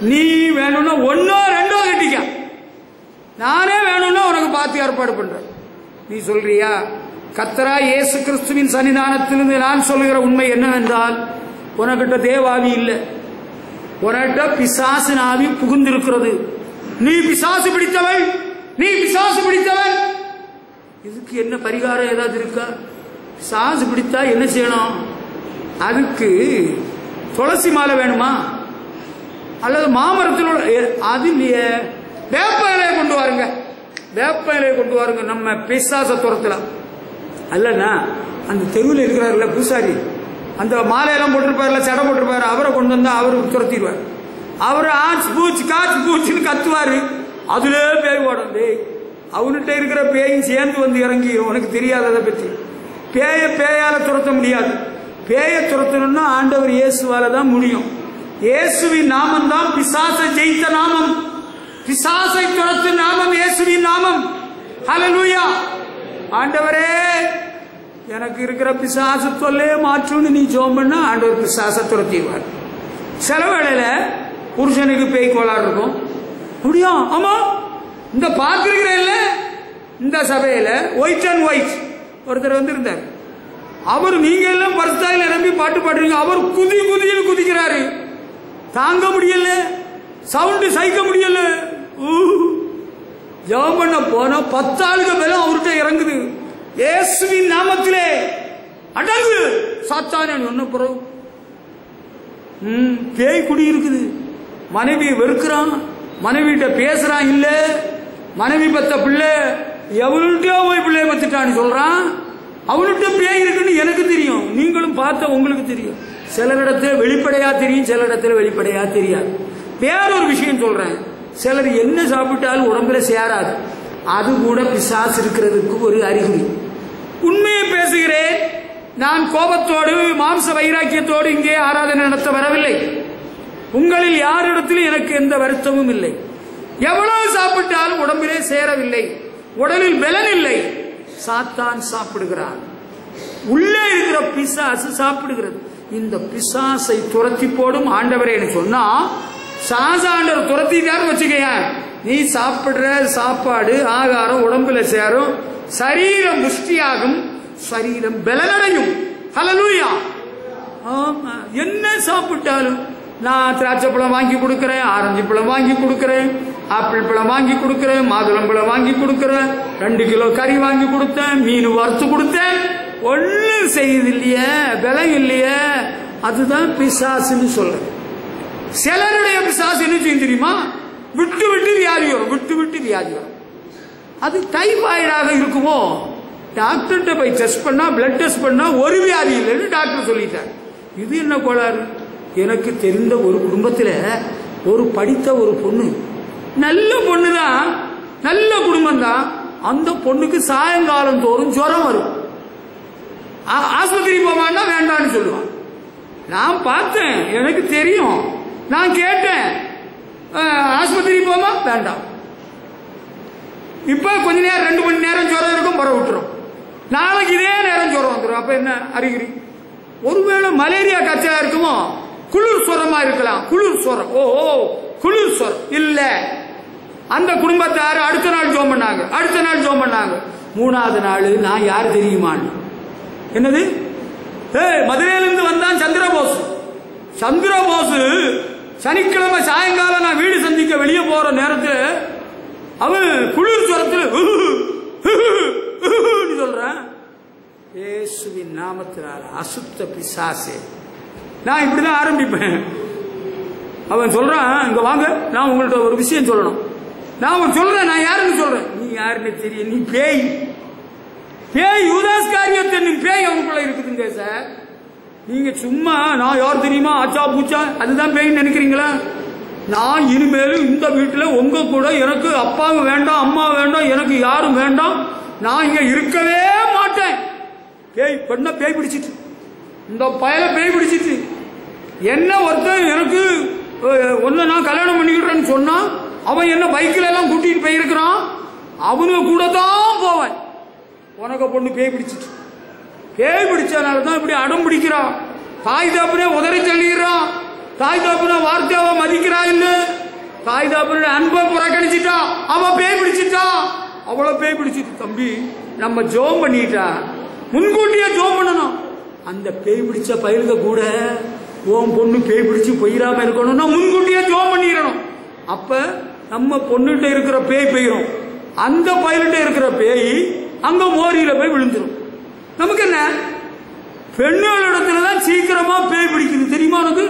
நீ வேணும்னா 1ஓ 2ஓ கட்டிக்க, நானே வேணும்னா உனக்கு பார்த்து ஏற்பாடு பண்றேன். நீ சொல்றியா? கர்த்தராகிய இயேசு கிறிஸ்துவின் சன்னிதானத்திலிருந்து நான் சொல்லுகிற உண்மை என்னவென்றால், உனக்கிட்ட தேவாவி இல்லை, உனக்கிட்ட பிசாசின் ஆவி புகுந்திருக்கிறது. நீ பிசாசு பிடித்தவன், நீ பிசாசு பிடித்தவன். இதுக்கு என்ன பரிகாரம் ஏதாவது இருக்கா? பிசாசு பிடித்தா என்ன செய்யணும்? அதுக்கு துளசி மாலை வேணுமா? அல்லது மாமரத்தில் அது இல்லையே, வேப்ப இலையை கொண்டு வாருங்க, வேப்ப இலையை கொண்டு வாருங்க, நம்ம பிசாச துரத்தலாம். அல்லனா அந்த தெருவில் இருக்கிறாருல பூசாரி, அந்த மாலையெல்லாம் போட்டிருப்பாருல, சடை போட்டிருப்பாரு, அவரை கொண்டு வந்தா அவருக்கு துரத்திடுவார். அவரு ஆச்சு பூச்சி காச்சு பூச்சின்னு கத்துவாரு, அதுல பேய் ஓடும். அவன்கிட்ட இருக்கிற பேயும் சேர்ந்து வந்து இறங்கி, உனக்கு தெரியாததை பற்றி. பேயால துரத்த முடியாது. பேயை துரத்தணும்னா ஆண்டவர் இயேசுவால தான் முடியும். இயேசுவின் நாமம் தான் பிசாசை ஜெயித்த நாமம். பிசாசை துரத்து நாமம் இயேசுவின் நாமம். ஹல்லேலூயா. ஆண்டவரே, எனக்கு இருக்கிற பிசாசு தொல்லையே மாற்றுன்னு நீ ஜெபம் பண்ணா ஆண்டவர் பிசாசை துரத்திடுவார். சில வேளையில புருஷனுக்கு பேய் கோளாறு இருக்கும். அப்படியா? ஆமா, இந்த பார்க்கிறீங்கள இந்த சபையில ஒயிட் அண்ட் ஒயிட் ஒருத்தர் வந்து இருந்தார். அவர் நீங்க எல்லாம் பரிசுத்தாவில நிரம்பி பாட்டு பாடுறீங்க, அவர் குதின்னு குதிக்கிறாரு, தாங்க முடியல, சவுண்டு சகிக்க முடியல. ஜெபம் பண்ண போன 10 ஆளுக்கு மேல அவர்கிட்ட இறங்குது. இயேசுவின் நாமத்திலே அடங்கு சாத்தானே ஒன்ன பிறகு. பேய் குடி இருக்குது. மனைவியை வெறுக்கிறான், மனைவிட்ட பேசுறான், இல்ல மனைவி பத்த பிள்ளை எவனுட்டோ போய் பிள்ளைய பத்துட்டான்னு சொல்றான். அவனுட்ட பேய் இருக்குன்னு எனக்கு தெரியும், நீங்களும் பார்த்த உங்களுக்கு தெரியும். சில இடத்துல வெளிப்படையா தெரியும், சில இடத்துல வெளிப்படையா தெரியாது. வேறொரு விஷயம் சொல்றேன், சிலர் என்ன சாப்பிட்டாலும் உடம்புல சேராது, அது கூட பிசாசு இருக்கிறதுக்கு ஒரு அறிகுறி. உண்மையை பேசுகிறேன், நான் கோபத்தோடு மாம்ச வைராக்கியத்தோடு இங்கே ஆராதனை நடத்த வரவில்லை. உங்களில் யாரிடத்திலும் எனக்கு எந்த வருத்தமும் இல்லை. எவ்வளவு சாப்பிட்டாலும் உடம்பிலே சேரவில்லை, உடலில் பலன் இல்லை. சாத்தான் சாப்பிடுகிறான், உள்ளே இருக்கிற பிசாசு சாப்பிடுகிறது. இந்த பிசாசை துரத்தி போடும் ஆண்டவரே சொன்னா, சாசாண்டவர் துரத்திட்டாரு வச்சுக்க, நீ சாப்பிடுற சாப்பாடு ஆகாரம் உடம்புல சேரும், சரீரம் புஷ்டியாகும், சரீரம் பலனடையும். ஹல்லேலூயா. ஆமா, என்ன சாப்பிட்டாலும் நான் திராட்சை பழம் வாங்கி கொடுக்கிறேன், ஆரஞ்சு பழம் வாங்கி கொடுக்கிறேன், ஆப்பிள் பழம் வாங்கி கொடுக்கிறேன், மாதுளம் பழம் வாங்கி கொடுக்கிறேன், 2 கிலோ கறி வாங்கி கொடுத்தேன், மீன் வறுத்து கொடுத்தேன், ஒன்னும் செய்யுது இல்லையே, பலம் இல்லையே. அதுதான் பிசாசுன்னு சொல்றேன். சிலருடைய பிசாசு என்ன செய்யும் தெரியுமா? விட்டு விட்டு வியாதி வரும், விட்டு விட்டு வியாதி வரும். அது டைபாய்டாக இருக்குமோ? டாக்டர்கிட்ட போய் டெஸ்ட் பண்ணா, பிளட் டெஸ்ட் பண்ணா ஒரு வியாதி இல்லைன்னு டாக்டர் சொல்லிட்டார். இது என்ன கோளாறு? எனக்கு தெரிந்த ஒரு குடும்பத்தில் ஒரு படித்த ஒரு பொண்ணு, நல்ல பொண்ணு தான், நல்ல குடும்பம் தான். அந்த பொண்ணுக்கு சாயங்காலம் தோறும் ஜுரம் வரும். ஆஸ்பத்திரி போவான்னா வேண்டான்னு சொல்லுவான். நான் பார்த்தேன், எனக்கு தெரியும், நான் கேட்டேன், ஆஸ்பத்திரி போமா வேண்டாம். இப்ப கொஞ்ச நேரம் 2 மணி நேரம் ஜுரம் இருக்கும், பரவ விட்டுரும். நாளைக்கு இதே நேரம் ஜுரம் வந்துடும். அப்ப என்ன அறிகுறி? ஒருவேளை மலேரியா காய்ச்சலா இருக்குமோ, குளிர் சுரமா இருக்கலாம். குளிர் சுரம், ஓ குளிர் சுரம் இல்ல. அந்த குடும்பத்தார் அடுத்த நாள் ஜோம் பண்ணாங்க, அடுத்த நாள் ஜோம் பண்ணாங்க. 3வது நாள் நான் யார் தெரியுமான்னு, என்னது, மதுரையிலிருந்து வந்தான் சந்திரபோஸ். சந்திரபோஸ் சனிக்கிழமை சாயங்காலம் நான் வீடு சந்திக்க வெளியே போற நேரத்தில் அவன் குளிர் சுரத்தில் சொல்றான், இயேசுவின் நாமத்தினால அசுத்த பிசாசே. நான் இப்படிதான் ஆரம்பிப்பேன். அவன் சொல்றான், இங்க வாங்க, நான் உங்கள்ட்ட ஒரு விஷயம் சொல்லணும். நான் சொல்றேன், நான் யாருன்னு சொல்றேன். நீ யாருன்னு தெரியும், நீ பேய். பேய் யூதாஸ் காரியத்தை பேய் அவனுக்குள்ள இருக்குதுங்க சார். நீங்க சும்மா நான் யார் தெரியுமா ஆச்சா பூச்சா அதுதான் பேய்ன்னு நினைக்கிறீங்களா? நான் இனிமேலும் இந்த வீட்டுல உங்க கூட எனக்கு அப்பாவும் வேண்டாம், அம்மா வேண்டாம், எனக்கு யாரும் வேண்டாம், நான் இங்க இருக்கவே மாட்டேன். பேய் பெண்ண பேய் பிடிச்சிட்டு, இந்த பயல பேய் பிடிச்சிட்டு, என்ன ஒருத்தன் எனக்கு ஒன்னு நான் கல்யாணம் பண்ணிக்கிறேன்னு சொன்னா அவன் என்ன பைக்கில் எல்லாம் கூட்டிட்டு போயிருக்கிறான், அவனு கூட தான் போவேன். உனக்கு பொண்ணு பேய் பிடிச்சிட்டு, பேய் பிடிச்சனாலதான் இப்படி அடம் பிடிக்கிறான். தாய் தாப்புனே உதறி தள்ளிடுறான். தாய் தாப்புன வார்த்தையாவ மதிக்கிறா இல்ல, தாய் தாப்புன அன்பை புறக்கணிச்சிட்டா, அவன் பேய் பிடிச்சிட்டா, அவ்வளவு பேய் பிடிச்சிட்டு. தம்பி நம்ம ஜோம் பண்ணிட்டா முன்கூட்டியே ஜோம் பண்ணணும். அந்த பேய் பிடிச்ச பயிலுக கூட உன் பொண்ணு பேய் பிடிச்சு போயிடாம இருக்கணும்னா முன்கூட்டியே ஜோம் பண்ணிடணும். அப்ப நம்ம பொண்ணுகிட்ட இருக்கிற பேய் போயிடும், அந்த பயிலிட்ட இருக்கிற பேய் அங்க மோரியில போய் விழுந்துடும். நமக்கு என்ன, பெண்களிடத்துலதான் சீக்கிரமா பேய் பிடிக்குது தெரியுமா உனக்கு?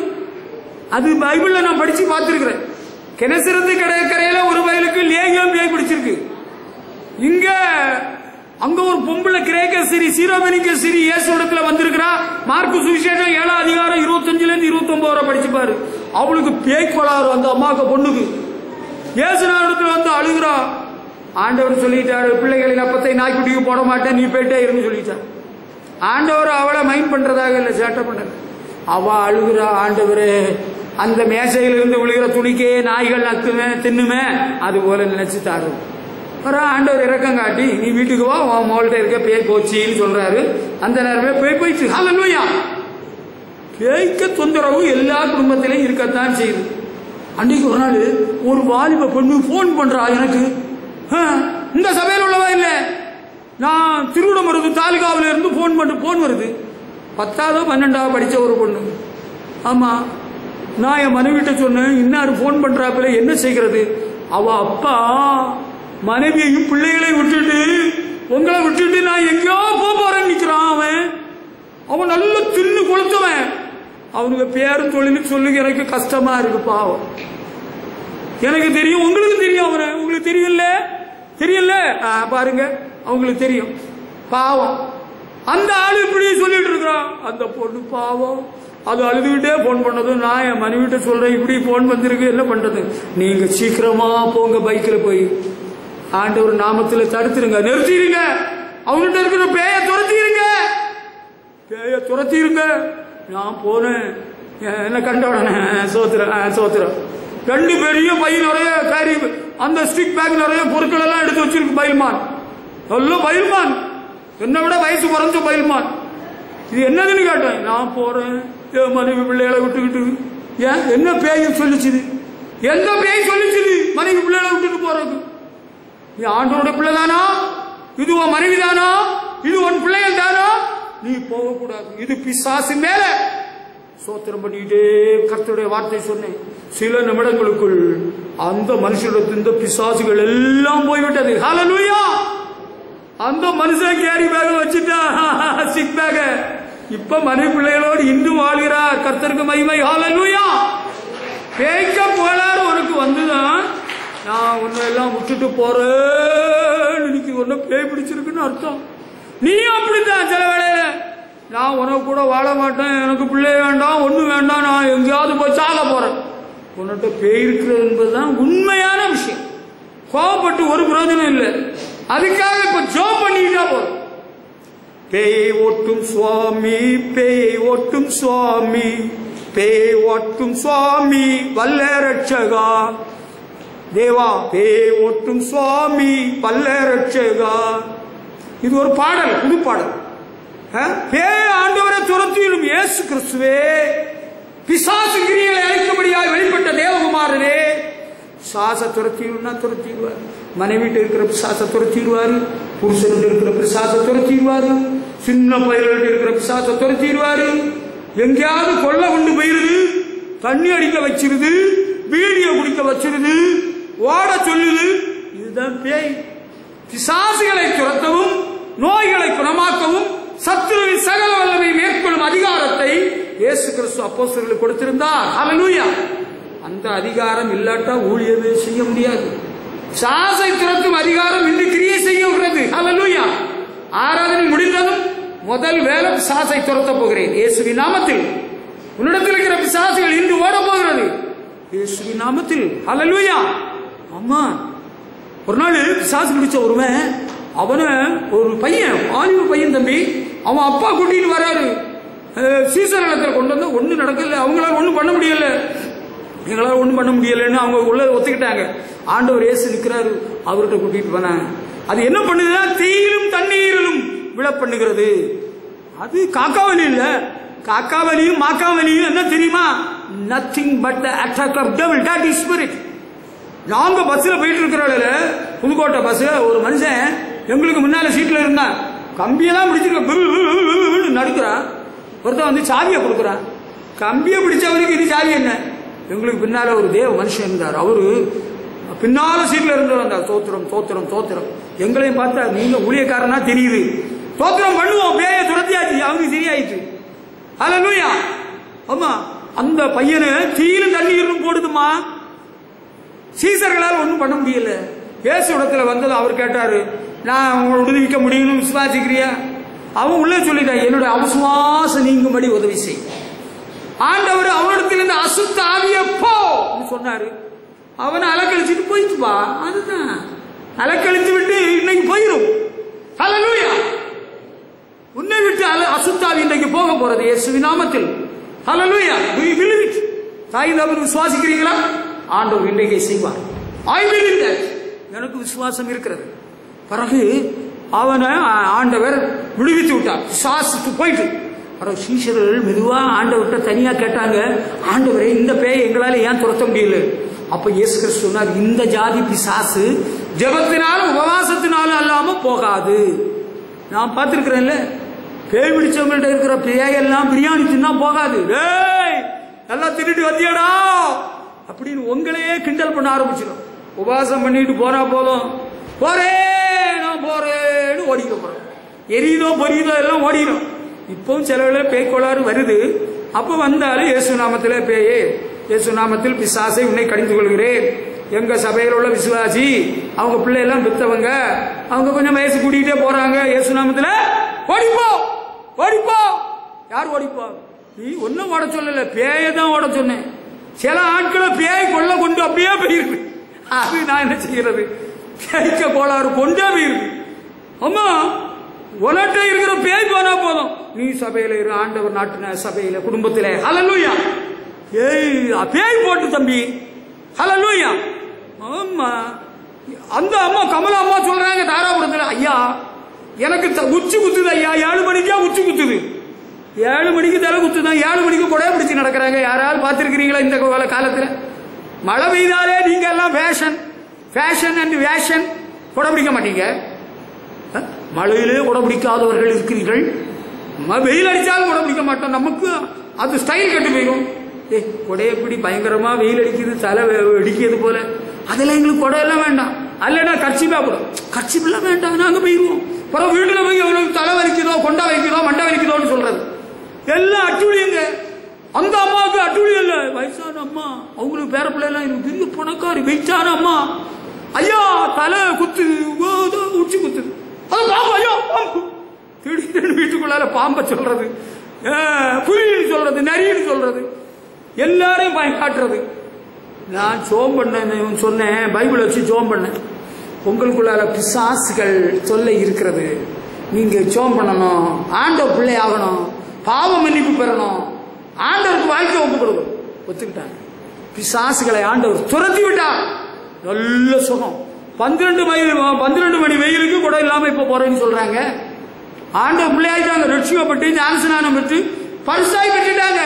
அது பைபிள்ல நான் படிச்சு பார்த்திருக்கிறேன். கிணசிறந்து கடற்கரையில ஒரு வயலுக்கு லேகியம் பேய் பிடிச்சிருக்கு. இங்க அங்க ஒரு பொம்பளை கிரேக்க சிரி சீரோபெனிக்க சிரி இயேசு இடத்துல வந்திருக்கிறா. மார்க்கு சுவிசேஷம் 7ஆம் அதிகாரம் 25ல இருந்து 29 வரை படிச்சு பாரு. அவளுக்கு பேய் கொளாறு அந்த அம்மாக்கு பொண்ணுக்கு. இயேசு இடத்துல வந்து அழுகிறா. ஆண்டவர் சொல்லிட்டாரு, பிள்ளைகளின் அப்பத்தை நாய்க்குட்டிக்கு போட மாட்டேன், நீ போயிட்டே இருந்து சொல்லிட்டார். ஆண்டவர் அவளை மைண்ட் பண்றதாக இல்லை, சேட்டை பண்ணல. அவ அழுகிறா, ஆண்டவரே அந்த மேசையிலிருந்து விழுகிற துணிக்கே நாய்கள் நக்குமே தின்னுமே, அது போல நினைச்சுட்டாரு. ஆண்டவர் இறக்கம் காட்டி நீ வீட்டுக்கு வா, உன் மோள்கிட்ட இருக்க பேய் போச்சின்னு சொல்றாரு. அந்த நேரமே பேய் போயிடுச்சு. ஹல்லேலூயா. பேய்க்க தொந்தரவு எல்லா குடும்பத்திலையும் இருக்கத்தான் செய்யுது. அன்னைக்கு ஒரு நாள் ஒரு வாலிப பொண்ணு போன் பண்றா எனக்கு. இந்த சபையில் உள்ளவா இல்ல, நான் திருவிடமருது தாலுகாவில இருந்து போன் வருது. 10வது 12வது படிச்ச ஒரு பொண்ணு. ஆமா, நான் என் மனைவிட்ட சொன்னேன், இன்னாரு போன் பண்றாப்புல என்ன செய்கிறது? அவ அப்பா மனைவியையும் பிள்ளைகளையும் விட்டுட்டு உங்களை விட்டுட்டு நான் எங்கேயோ போறேன்னு நிக்கிறான். அவன் நல்ல தின்னு கொளுத்தவன். அவனுக்கு பேரும் தொழிலுக்கு சொல்லுங்க, எனக்கு கஷ்டமா இருக்கு. பாவம், எனக்கு தெரியும், உங்களுக்கு தெரியும், அவனை உங்களுக்கு தெரியல தெரியல பாருங்க, அவங்களுக்கு தெரியும். பாவம், அந்த ஆளு இப்படி சொல்லிட்டு இருக்கிறான். அந்த பொண்ணு பாவம், அது அழுதுகிட்டே போன் பண்ணது. நான் என் மனைவிட்ட சொல்றேன், இப்படி போன் வந்திருக்கு, என்ன பண்றது? நீங்க சீக்கிரமா போங்க, பைக்கில் போய் ஆண்டவர் நாமத்துல தடுத்துருங்க, நிறுத்திடுங்க, அவங்ககிட்ட இருக்கிற பேய துரத்திடுங்க, பேய துரத்திடுங்க. நான் போனேன், என்ன கண்ட உடனே சோத்திரம் 2 பெரிய பை நிறைய கேரி, அந்த ஸ்டிக் பேக் நிறைய பொருட்கள் எல்லாம் எடுத்து வச்சிருக்கு பயில்மான். நல்ல பயில்மான், என்னை விட வயசு குறைஞ்ச பயில்மான். இது என்னதுன்னு கேட்டேன். நான் போறேன், என் மனைவி பிள்ளைகளை விட்டுக்கிட்டு. ஏன், என்ன பேய் சொல்லிச்சுது? எந்த பேய் சொல்லிச்சுது மனைவி பிள்ளைகளை விட்டுட்டு போறது? நீ ஆண்டவருடைய பிள்ளை தானா? இது உன் மனைவி தானா? இது உன் பிள்ளைகள் தானா? நீ போகக்கூடாது, இது பிசாசு மேல. சோத்திரம் பண்ணிட்டே கர்த்தருடைய வார்த்தை சொன்னேன். சில நிமிடங்களுக்குள் அந்த மனுஷனிடத்திலிருந்து பிசாசுகள் எல்லாம் போய்விட்டது. ஹல்லேலூயா. அந்த மனுஷன் கேரி பேக வச்சுட்டா, சிக் பேக. இப்ப மனைவி பிள்ளைகளோடு இன்னும் வாழ்கிறார். கர்த்தருக்கு மகிமை. ஹல்லேலூயா. பேய்க்க போலாறு உனக்கு வந்துதான், நான் உன்னை எல்லாம் விட்டுட்டு போறேன், இன்னைக்கு ஒன்ன பேய் பிடிச்சிருக்குன்னு அர்த்தம். நீ அப்படித்தான் சில வேளையில, நான் உனக்கு கூட வாழ மாட்டேன், எனக்கு பிள்ளை வேண்டாம், ஒண்ணு வேண்டாம், நான் எங்கேயாவது போய் சாக போறேன். உன்னிட்ட பேய் இருக்கிறது என்பதுதான் உண்மையான விஷயம். கோபப்பட்டு ஒரு பிரயோஜனம் இல்லை. அதுக்காக இப்ப ஜோம் பண்ணிக்கிட்டா போதும். பேயை ஓட்டும் சுவாமி, பேயை ஓட்டும் சுவாமி, பேயை ஓட்டும் சுவாமி வல்ல ரட்சகா. தேவா பேயை ஓட்டும் சுவாமி வல்ல ரட்சகா. இது ஒரு பாடல், புது பாடல். பேய் ஆண்டவரை துரத்திடும் இயேசு கிறிஸ்துவே, பிசாசு கிரியைகளை அழிக்கும்படியாய் வெளிப்பட்ட தேவகுமாரனே, பிசாச துரத்திடுனா துரத்திடுவார். மனைவிட்டு இருக்கிற பிசாச துரத்திடுவாரு, புருஷன் இருக்கிற பிசாச துரத்திடுவாரு, சின்ன பயிர்கள் இருக்கிற பிசாச துரத்திடுவாரு. எங்கேயாவது கொள்ள கொண்டு போயிருது, தண்ணி அடிக்க வச்சிருது, வீடியோ குடிக்க வச்சிருது, ஓட சொல்லுது. இதுதான் பேய். பிசாசுகளை துரத்தவும் நோய்களை குணமாக்கவும் சத்துருவின் சகல வல்லமை மேற்கொள்ளும் அதிகாரத்தை இயேசு கிறிஸ்து அப்போஸ்தலர்களுக்கு கொடுத்திருந்தார். ஹல்லேலூயா. அந்த அதிகாரம் இல்லாட்டா ஊழியமே செய்ய முடியாது. பிசாசை துரத்தும் அதிகாரம் இன்று கிரியை செய்கிறது. ஹல்லேலூயா. ஆராதனை முடிந்ததும் முதல் வேலை பிசாசை துரத்த போகிறேன் இயேசுவின் நாமத்தில். உன்னிடத்தில் இருக்கிற பிசாசுகள் இன்று ஓட போகிறது இயேசுவின் நாமத்தில். ஹல்லேலூயா. அம்மா ஒரு நாள் பிசாசு பிடிச்ச ஒருவன், அவனை ஒரு பையன், ஆலிவு பையன் தம்பி, அவன் அப்பா கூட்டிட்டு வராரு. சீசர் இடத்துல கொண்டு வந்து ஒன்னும் நடக்கல, அவங்களால ஒன்னும் பண்ண முடியல, எங்களால ஒன்னும் பண்ண முடியலன்னு அவங்க உள்ள ஒத்துக்கிட்டாங்க. ஆண்டவர் இயேசு நிற்கிறாரு, அவர்கிட்ட கூட்டிட்டு போனாங்க. அது என்ன பண்ணுதுன்னா தீயிலும் தண்ணீரிலும் விழ பண்ணுகிறது. அது காக்காவலி இல்ல, காக்காவலியும் மாக்காவலியும் என்ன தெரியுமா? Nothing but the attack of devil, that is spirit. நாங்க பஸ்ல போயிட்டு இருக்கிறோம்ல, புதுக்கோட்டை பஸ், ஒரு மனுஷன் எங்களுக்கு முன்னால சீட்ல இருந்தான், கம்பியெல்லாம் பிடிச்சிருக்க நடுக்கிறான். ஒருத்தன் வந்து சாவியை கொடுக்குறான். கம்பியை பிடிச்சவனுக்கு இது சாவி என்ன? எங்களுக்கு பின்னால ஒரு தேவ மனுஷன் இருந்தார், அவரு பின்னால சீட்ல இருந்து வந்தார். தோத்திரம் தோத்திரம் தோத்திரம். எங்களையும் பார்த்தா நீங்க ஊழியக்காரனா தெரியுது, தோத்திரம் பண்ணுவோம், பேய துரத்தியாச்சு, அவனுக்கு சரியாயிடுச்சு. ஹல்லேலூயா. ஆமா, அந்த பையனை தீயிலும் தண்ணீரும் போடுதுமா. சீசர்களால் ஒன்றும் பண்ண முடியல. இயேசு இடத்துல வந்தது அவர் கேட்டாரு, நான் உங்களை விடுவிக்க முடியும்னு விசுவாசிக்கிறியா? அவன் உள்ள சொல்லிட்டான், என்னுடைய அவிசுவாசம் நீங்கும்படி உதவி செய். ஆண்டவர் அவனிடத்திலிருந்து அசுத்த ஆவிய போ சொன்னாரு. அவனை அலக்கழிச்சிட்டு போயிடுச்சுப்பா. அதுதான் அலக்கழித்து விட்டு இன்னைக்கு போயிடும். ஹல்லேலூயா. உன்னை விட்டு அசுத்தாவி இன்றைக்கு போக போறது இயேசுவின் நாமத்தில். ஹல்லேலூயா. Do you believe it? தாய் தகப்பன் விசுவாசிக்கிறீங்களா? ஆண்டவர் இன்றைக்கு செய்வார். I believe that. எனக்கு விசுவாசம் இருக்கிறது. பிறகு அவனை ஆண்டவர் விடுவித்து விட்டார். சாஸ்து போயிட்டு பிறகு சீஷர்கள் மெதுவா ஆண்டவர்கிட்ட தனியா கேட்டாங்க, ஆண்டவரே இந்த பேயை எங்களால ஏன் துரத்த முடியல? அப்ப இயேசு கிறிஸ்து சொன்னார், இந்த ஜாதி பிசாசு ஜெபத்தினாலும் உபவாசத்தினாலும் அல்லாம போகாது. நான் பார்த்திருக்கிறேன்ல, பேய் பிடிச்சவங்கள்ட்ட இருக்கிற பேயெல்லாம் பிரியாணி தின்னா போகாது. எல்லாம் தின்னுட்டு வந்தியடா அப்படின்னு உங்களையே கிண்டல் பண்ண ஆரம்பிச்சிடும். உபவாசம் பண்ணிட்டு போனா போதும், போறேன் நான் போறேன்னு ஓடிக்க போறோம். எரியுதோ பொரியுதோ எல்லாம் ஓடிடும். இப்பவும் சில பேய் கோளாறு வருது. அப்ப வந்தாலும் இயேசு நாமத்திலே பேயே, இயேசு நாமத்தில் பிசாசை உன்னை கடிந்து கொள்கிறேன். எங்க சபையில் உள்ள விசுவாசி, அவங்க பிள்ளை எல்லாம் பெத்தவங்க, அவங்க கொஞ்சம் வயசு கூட்டிகிட்டே போறாங்க. இயேசு நாமத்துல ஓடிப்போ ஓடிப்போ. யார் ஓடிப்போ? நீ ஒன்னும் ஓட சொல்லல, பேயதான் ஓட சொன்னேன். சில ஆட்களை பேய் கொள்ள கொண்டு அப்படியே போயிருக்கு. அது நான் என்ன செய்யறது? பேய்க்க கோளாறு கொண்டே போயிருக்கு. அம்மா உலட்ட இருக்கிற பேய் போனா போதும், நீ சபையில இரு, ஆண்டவர் நாட்டின சபையில குடும்பத்தில. ஹல்லேலூயா. பேய் போட்டு தம்பி. ஹல்லேலூயா. ஆமா, அந்த அம்மா கமலா அம்மா சொல்றாங்க தாராபுரத்துல, ஐயா எனக்கு உச்சி குத்துது ஐயா, 7 மணிக்கா உச்சி குத்துது. 7 மணிக்கு தலை குத்துதான், 7 மணிக்கு கொடையை பிடிச்சி நடக்கிறாங்க. யாராவது பார்த்திருக்கிறீங்களா இந்த காலத்துல? மழை பெய்தாலே நீங்க எல்லாம் ஃபேஷன் அண்ட் வேஷன், கொடை பிடிக்க மாட்டீங்க. மழையிலே கொடை பிடிக்காதவர்கள் இருக்கிறீர்கள். வெயில் அடிச்சாலும் கொடை பிடிக்க மாட்டோம். நமக்கு அது ஸ்டைல் கட்டு போயிடும். கொடையை எப்படி பயங்கரமா வெயில் அடிக்குது, தலை அடிக்கிறது போல, அதெல்லாம் எங்களுக்கு கொடையெல்லாம் வேண்டாம். அல்லனா கர்ச்சிப்பா போடும், கர்ச்சிப்பெல்லாம் வேண்டாம், நாங்க போயிடுவோம். அப்புறம் வீட்டுல போய் அவங்களுக்கு தலை வலிக்குதோ, கொண்டா வலிக்குதோ, மண்டை வலிக்குதோன்னு சொல்றது எல்லாம் அட்டுழியங்க. அந்த அம்மாவுக்கு அட்டுழியம் இல்ல, வயசான அம்மா, அவங்களுக்கு பேர பிள்ளை எல்லாம் எனக்கு பெரிய பணக்காரி, வெயிட்டான அம்மா. ஐயா தலை குத்து, உச்சி குத்துது. அது பாம்பு, ஐயோ பாம்பு. திடீர்னு வீட்டுக்குள்ளால பாம்பை சொல்றது, புலின்னு சொல்றது, நரின்னு சொல்றது, எல்லாரையும் பயம் காட்டுறது. நான் ஜோம் பண்ண சொன்னேன், பைபிள் வச்சு ஜோம் பண்ணேன். உங்களுக்குள்ளால பிசாசுகள் சொல்ல இருக்கிறது. நீங்க ஜெபம் பண்ணணும், ஆண்டவர் பிள்ளை ஆகணும், பாவ மன்னிப்பு பெறணும், ஆண்டவருக்கு வாழ்க்கை ஒப்பு கொடுக்கணும். ஒத்துக்கிட்டாங்க. பிசாசுகளை ஆண்டவர் துரத்தி விட்டார். நல்ல சுகம். 12 மணி வெயிலுக்கு கூட இல்லாம இப்ப போறேன்னு சொல்றாங்க. ஆண்டவர் பிள்ளையாயிட்டாங்க, ரட்சிக்கப்பட்டு ஞானஸ்நானம் பெற்று பரிசாய் பெற்றுட்டாங்க.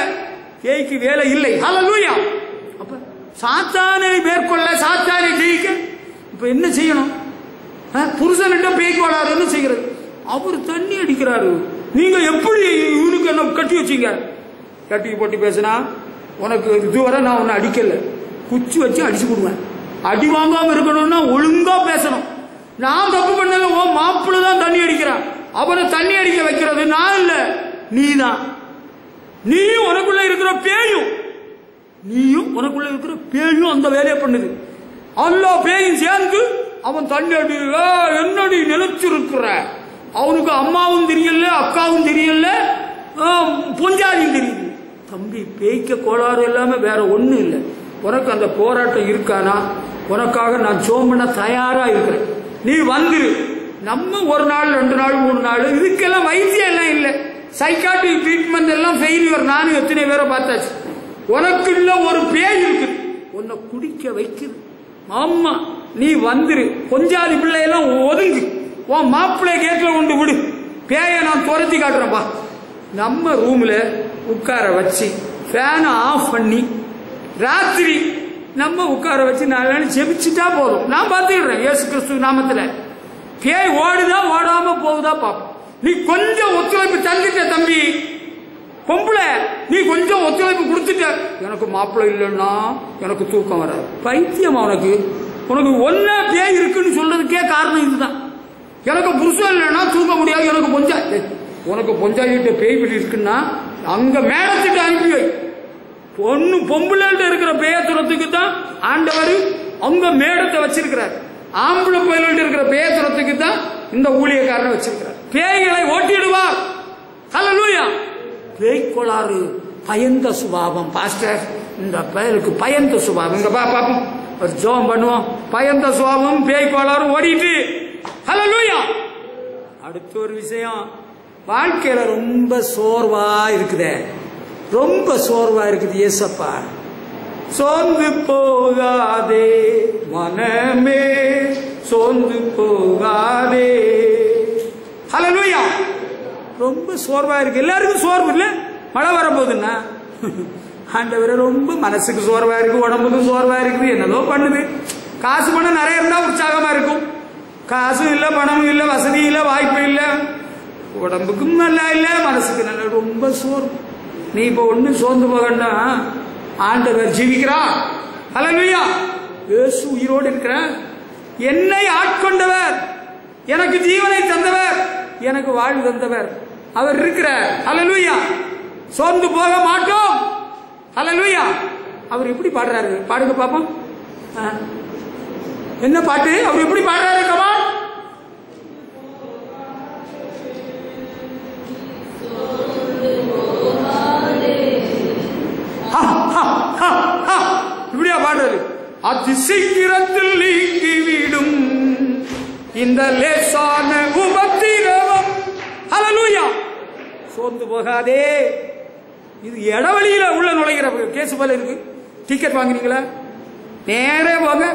பேய்க்கு வேலை இல்லை. ஹல்லேலூயா. அப்ப சாத்தானை மேற்கொள்ள, சாத்தானை ஜெயிக்க இப்ப என்ன செய்யணும்? புருஷன்கிட்ட பேய்க்கு வராது, என்ன செய்கிறது? அவர் தண்ணி அடிக்கிறாரு. நீங்க எப்படி இவனுக்கு என்ன கட்டி வச்சீங்க? கட்டி போட்டு பேசினா, உனக்கு இதுவரை நான் உன்னை அடிக்கல, குச்சி வச்சு அடிச்சு கொடுவேன். அடி வாங்காம இருக்கணும்னா ஒழுங்கா பேசணும். நான் தப்பு பண்ணல, ஓ மாப்பிள்ள தான் தண்ணி அடிக்கிறான், அவனை தண்ணி அடிக்க வைக்கிறது நான் இல்ல, நீதான். நீயும் உனக்குள்ள இருக்கிற பேயும், உனக்குள்ள இருக்கிற பேயும் அந்த வேலையை பண்ணுது. எல்லா பேயும் சேர்ந்து அவன் தண்ணி அடி, என்னடி நினைச்சிருக்கிற, அவனுக்கு அம்மாவும் தெரியல, அக்காவும் தெரியல, பொஞ்சாதியும் தெரியுது. தம்பி, பேய்க்க கோளாறு இல்லாம வேற ஒண்ணும் இல்லை. உனக்கு அந்த போராட்டம் இருக்கானா? உனக்காக நான் ஜெபம் பண்ண தயாரா இருக்கிறேன். நீ வந்துரு. நம்ம 1 நாள் 2 நாள் 3 நாள் இதுக்கெல்லாம் வைத்தியம் எல்லாம் இல்லை. சைக்காட்ரிக் ட்ரீட்மெண்ட் எல்லாம் ஃபெயிலியர். நானும் எத்தனை பேரை பார்த்தாச்சு. உனக்கு இல்ல ஒரு பேய் இருக்கு, உன்னை குடிக்க வைக்குது. ஆமா, நீ வந்துரு. கொஞ்சாதி பிள்ளையெல்லாம் ஒதுங்கு, உன் மாப்பிள்ளை கேட்கல கொண்டு விடு. பேயை நான் துரத்தி காட்டுறேன்பா. நம்ம ரூம்ல உட்கார வச்சு ஃபேனை ஆஃப் பண்ணி ராத்திரி நம்ம உட்கார வச்சு நான் ஜெபிச்சுட்டா போதும். நான் பார்த்துக்கிறேன் இயேசு கிறிஸ்து நாமத்துல. பேய் ஓடுதா ஓடாம போகுதா பாப்போம். நீ கொஞ்சம் ஒத்துழைப்பு தந்துட்ட தம்பி, பொம்பளை, நீ கொஞ்சம் ஒத்துழைப்பு கொடுத்துட்ட. எனக்கு மாப்பிள்ளை இல்லைன்னா எனக்கு தூக்கம் வராது. பைத்தியம் உனக்கு. ஒன்ன பேய் இருக்குன்னு சொல்றதுக்கே காரணம் இதுதான். எனக்கு புருஷன் இல்லைன்னா தூக்க முடியாது. உனக்கு பொஞ்சாயிட்ட பேய் பிடி இருக்குன்னா அங்க மேடத்திட்டு அனுப்பி வை. பொம்பளைகிட்ட இருக்கிற பேயத்துறத்துக்கு தான் ஆண்டவர் அங்க மேடத்தை வச்சிருக்கிறார். ஆம்பளை பயில்கிட்ட இருக்கிற பேயத்துறத்துக்கு தான் இந்த ஊழியக்காரனை வச்சிருக்கிறார். பேய்களை ஓட்டிடுவார். ஹல்லேலூயா. பேய் கோளாறு, பயந்த சுபாவம். பாஸ்டர், இந்த பயலுக்கு பயந்த சுபாவம். இங்க பாப்போம், ஒரு ஜெபம் பண்ணுவோம். பயந்த சுபாவம், பேய் கோளாறு ஓடிட்டு. ஹல்லேலூயா. அடுத்த ஒரு விஷயம், வாழ்க்கையில ரொம்ப சோர்வா இருக்குதே, ரொம்ப சோர்வா இருக்குது. ஏசப்பா, சோர்ந்து போகாதே மனமே, சோர்ந்து போகாதே. ஹல்லேலூயா. ரொம்ப சோர்வா இருக்கு. எல்லாருக்கும் சோர்வு இல்ல? மழை வரப்போகுதுன்னா ஆண்டவரே, ரொம்ப மனசுக்கு சோர்வா இருக்கு, உடம்புக்கு சோர்வா இருக்குது, என்னதோ பண்ணுது. காசு பணம் நிறைய இருந்தா உற்சாகமா இருக்கும். காசு இல்ல, பணமும் இல்ல, வசதி இல்ல, வாய்ப்பு இல்ல, உடம்புக்கும் நல்லா இல்ல, மனசுக்கு நல்லா, ரொம்ப சோர்வு. நீ இப்ப ஒன்னும் சோர்ந்து போகண்டா. ஆண்டவர் ஜீவிக்கிறா. ஹல்லேலூயா. இயேசு உயிரோடு இருக்கிற, என்னை ஆட்கொண்டவர், எனக்கு ஜீவனை தந்தவர், எனக்கு வாழ்வு தந்தவர் அவர் இருக்கிறார். ஹல்லேலூயா. சோர்ந்து போக மாட்டோம். ஹல்லேலூயா. அவர் எப்படி பாடுறாரு? பாடுங்க பாப்போம். என்ன பாட்டு அவர் எப்படி பாடுறாரு? கமா, இப்படியா பாடுறது? அதிசீக்கிரத்தில் நீங்கிவிடும் இந்த லேசான உபத்திரவம். ஹல்லேலூயா. சோர்ந்து போகாதே. இது இடவழியில உள்ள நுழைகிற கேஸ் போல இருக்கு. டிக்கெட் வாங்கினீங்களா? நேரே போங்க.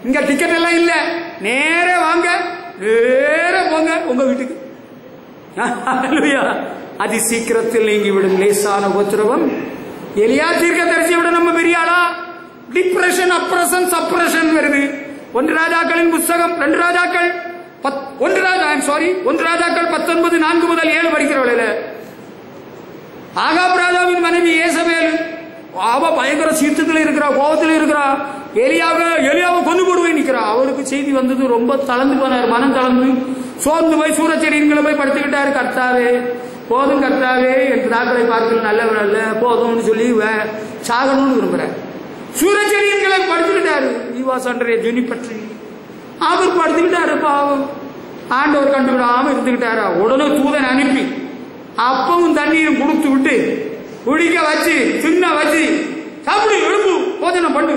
இங்க டிக்கெட் எல்லாம் இல்ல. நேரே வாங்க, நேரே போங்க உங்க வீட்டுக்கு. ஹல்லேலூயா. அதிசீக்கிரத்தில் நீங்கிவிடும் லேசான உபத்திரவம். எலியா தீர்க்கதரிசியை விட நம்ம பெரிய ஆளா? டிப்ரெஷன், அப்ரஷன், சப்ரஷன் வருது. 1 ராஜாக்களின் புஸ்தகம் 2 ராஜாக்கள் 1 ராஜாக்கள் 19:4 முதல் 7 படிக்கிறவள ஆகாப் ராஜாவின் மனைவி ஏசபேல், அவ பயங்கர சீர்த்தத்தில் இருக்கிறா, கோபத்தில் இருக்கிறா. எலியாவை கொண்டு போடுவேன் நிக்கிறா. அவளுக்கு செய்தி வந்தது. ரொம்ப தளர்ந்து போனார், மனம் தளர்ந்து சோர்ந்து போய் சூரச்செடிகளை போய் படுத்துக்கிட்டாரு. கர்த்தாவே போதும், கர்த்தாவே என் தாக்களை பார்க்கல, நல்ல போதும்னு சொல்லி சாகணும்னு விரும்புறாரு. சூரச்செடிகளை படுத்துக்கிட்டாரு. பற்றி அவர் படுத்துக்கிட்டாரு. பாவம், ஆண்டவர் கண்டுவிடாம இருந்துகிட்டாரா. உடனே தூதன் அனுப்பி அப்பவும் தண்ணீரும் கொடுத்து விட்டு குடிக்க வச்சு தின்ன வச்சு சாப்பிடு, எழுப்பு, போஜனம் பண்ணு.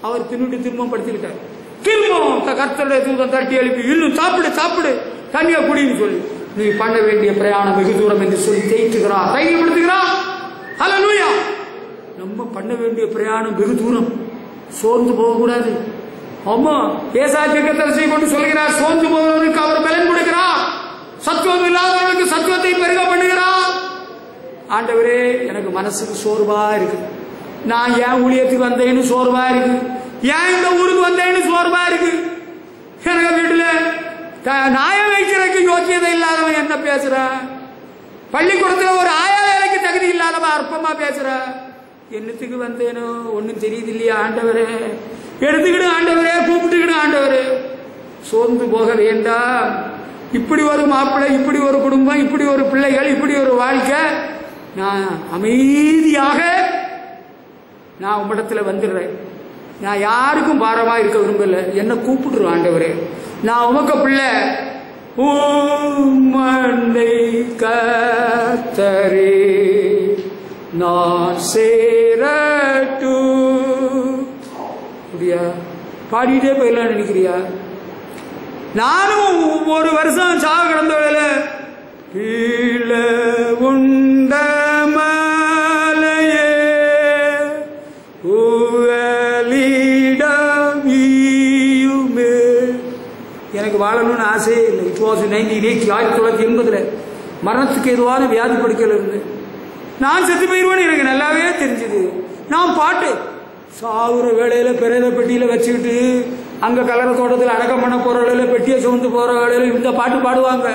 அவர் தின்னுட்டு திரும்ப படுத்துக்கிட்டார். திரும்பவும் கர்த்தருடைய தூதன் தட்டி எழுப்பி, இன்னும் சாப்பிடு, தண்ணியை குடின்னு சொல்லி நீ பண்ண வேண்டிய பிரயாணம் வெகு தூரம் என்று சொல்லி தேய்த்துகிறார், தைரியப்படுத்துகிறார். ஹல்லேலூயா. நம்ம பண்ண வேண்டிய பிரயாணம் வெகு தூரம், சோர்ந்து போகக்கூடாது. ஆமா, ஏசாய்க்கு கொண்டு சொல்கிறார், சோர்ந்து போகிறவனுக்கு அவர் பலன் கொடுக்கிறார், சத்துவம் இல்லாதவர்களுக்கு சத்துவத்தை பெருக பண்ணுகிறார். ஆண்டவரே, எனக்கு மனசுக்கு சோர்வா இருக்கு, நான் ஏன் ஊழியத்துக்கு வந்தேன்னு சோர்வா இருக்கு, ஏன் இந்த ஊருக்கு வந்தேன்னு சோர்வா இருக்கு, எனக்கு வீட்டுல நாயம் வைக்கிறதுக்கு யோக்கியதை இல்லாதவன் என்ன பேசுற, பள்ளிக்கூடத்துல ஒரு ஆயா வேலைக்கு தகுதி இல்லாதவன் அற்பமா பேசுற, என்னத்துக்கு வந்தேனோ ஒன்னும் தெரியுது இல்லையா ஆண்டவரே, எடுத்துக்கிடு ஆண்டவரே, கூப்பிட்டுக்கிடு ஆண்டவரே. சோர்ந்து போக வேண்டாம். இப்படி ஒரு மாப்பிள்ளை, இப்படி ஒரு குடும்பம், இப்படி ஒரு பிள்ளைகள், இப்படி ஒரு வாழ்க்கை, நான் அமைதியாக நான் உம்மிடத்துல வந்துடுறேன். நான் யாருக்கும் பாரமா இருக்க விரும்பல, என்ன கூப்பிடுற ஆண்டவரே, நான் உமக்கு பிள்ளை. மண்ணை கர்த்தரே நான் சேரட்டு. அப்படியா பாடிட்டே போயிடலாம் நினைக்கிறியா? நானும் ஒரு வருஷம் சாவு கிடந்த வேலை கீழ உண்ட மலையே உவலிடமியுமே. எனக்கு வாழணும்னு ஆசையே இல்லை. இட் வாஸ் 1980 மரணத்துக்கு எதுவான வியாதி படுக்கையில் இருந்து நான் செத்து போயிடுவேன்னு எனக்கு நல்லாவே தெரிஞ்சது. நான் பாட்டு சாகுற வேலையில பிரேத பெட்டியில வச்சுக்கிட்டு அங்க கலர தோட்டத்தில் அடக்கம் பண்ண போற வேலையில பெட்டியை சுமந்து போற வேலையில இந்த பாட்டு பாடுவாங்க.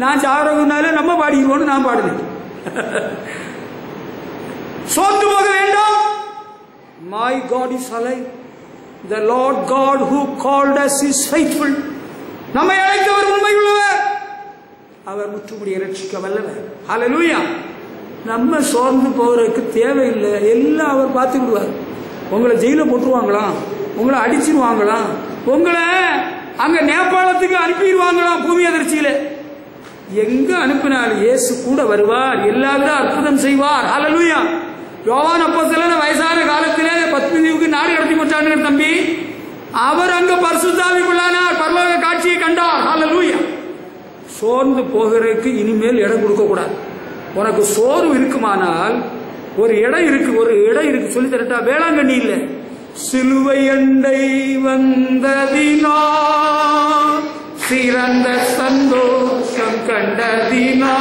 நான் சாகுறதுனால நம்ம பாடிடுவோம்னு நான் பாடுறேன். சோர்ந்து போக வேண்டாம். My God is alive. The Lord God who called us is faithful. நம்மை அழைத்தவர் உண்மை உள்ளவர், அவர் முற்றுமுடிய ரட்சிக்க வல்லவர். ஹல்லேலூயா. நம்ம சோர்ந்து போறதுக்கு தேவையில்லை, எல்லாம் அவர் பார்த்து விடுவார். உங்களை ஜெயில போட்டுருவாங்களாம், உங்களை அடிச்சிருவாங்களாம், உங்களை அங்க நேபாளத்துக்கு அனுப்பிடுவாங்களாம் பூமி அதிர்ச்சியில. எங்க அனுப்பினாலும் இயேசு கூட வருவார், எல்லாவிட அற்புதம் செய்வார். ஹல்லேலூயா. யோவான் அப்போஸ்தலன் வயசான காலத்திலே பத்மதீவுக்கு நாடு கடத்தி போட்டாங்க தம்பி. அவர் அங்க பரிசுத்தாவிக்குள்ளானார், பரலோக காட்சியை கண்டார். ஹல்லேலூயா. சோர்ந்து போகிறதுக்கு இனிமேல் இடம் கொடுக்க கூடாது. உனக்கு சோர்வு இருக்குமானால் ஒரு இடம் இருக்கு சொல்லி தரட்டா? வேளாங்கண்ணி இல்ல, சிலுவை அண்டை வந்ததினா சிறந்த சந்தோஷம் கண்டதினா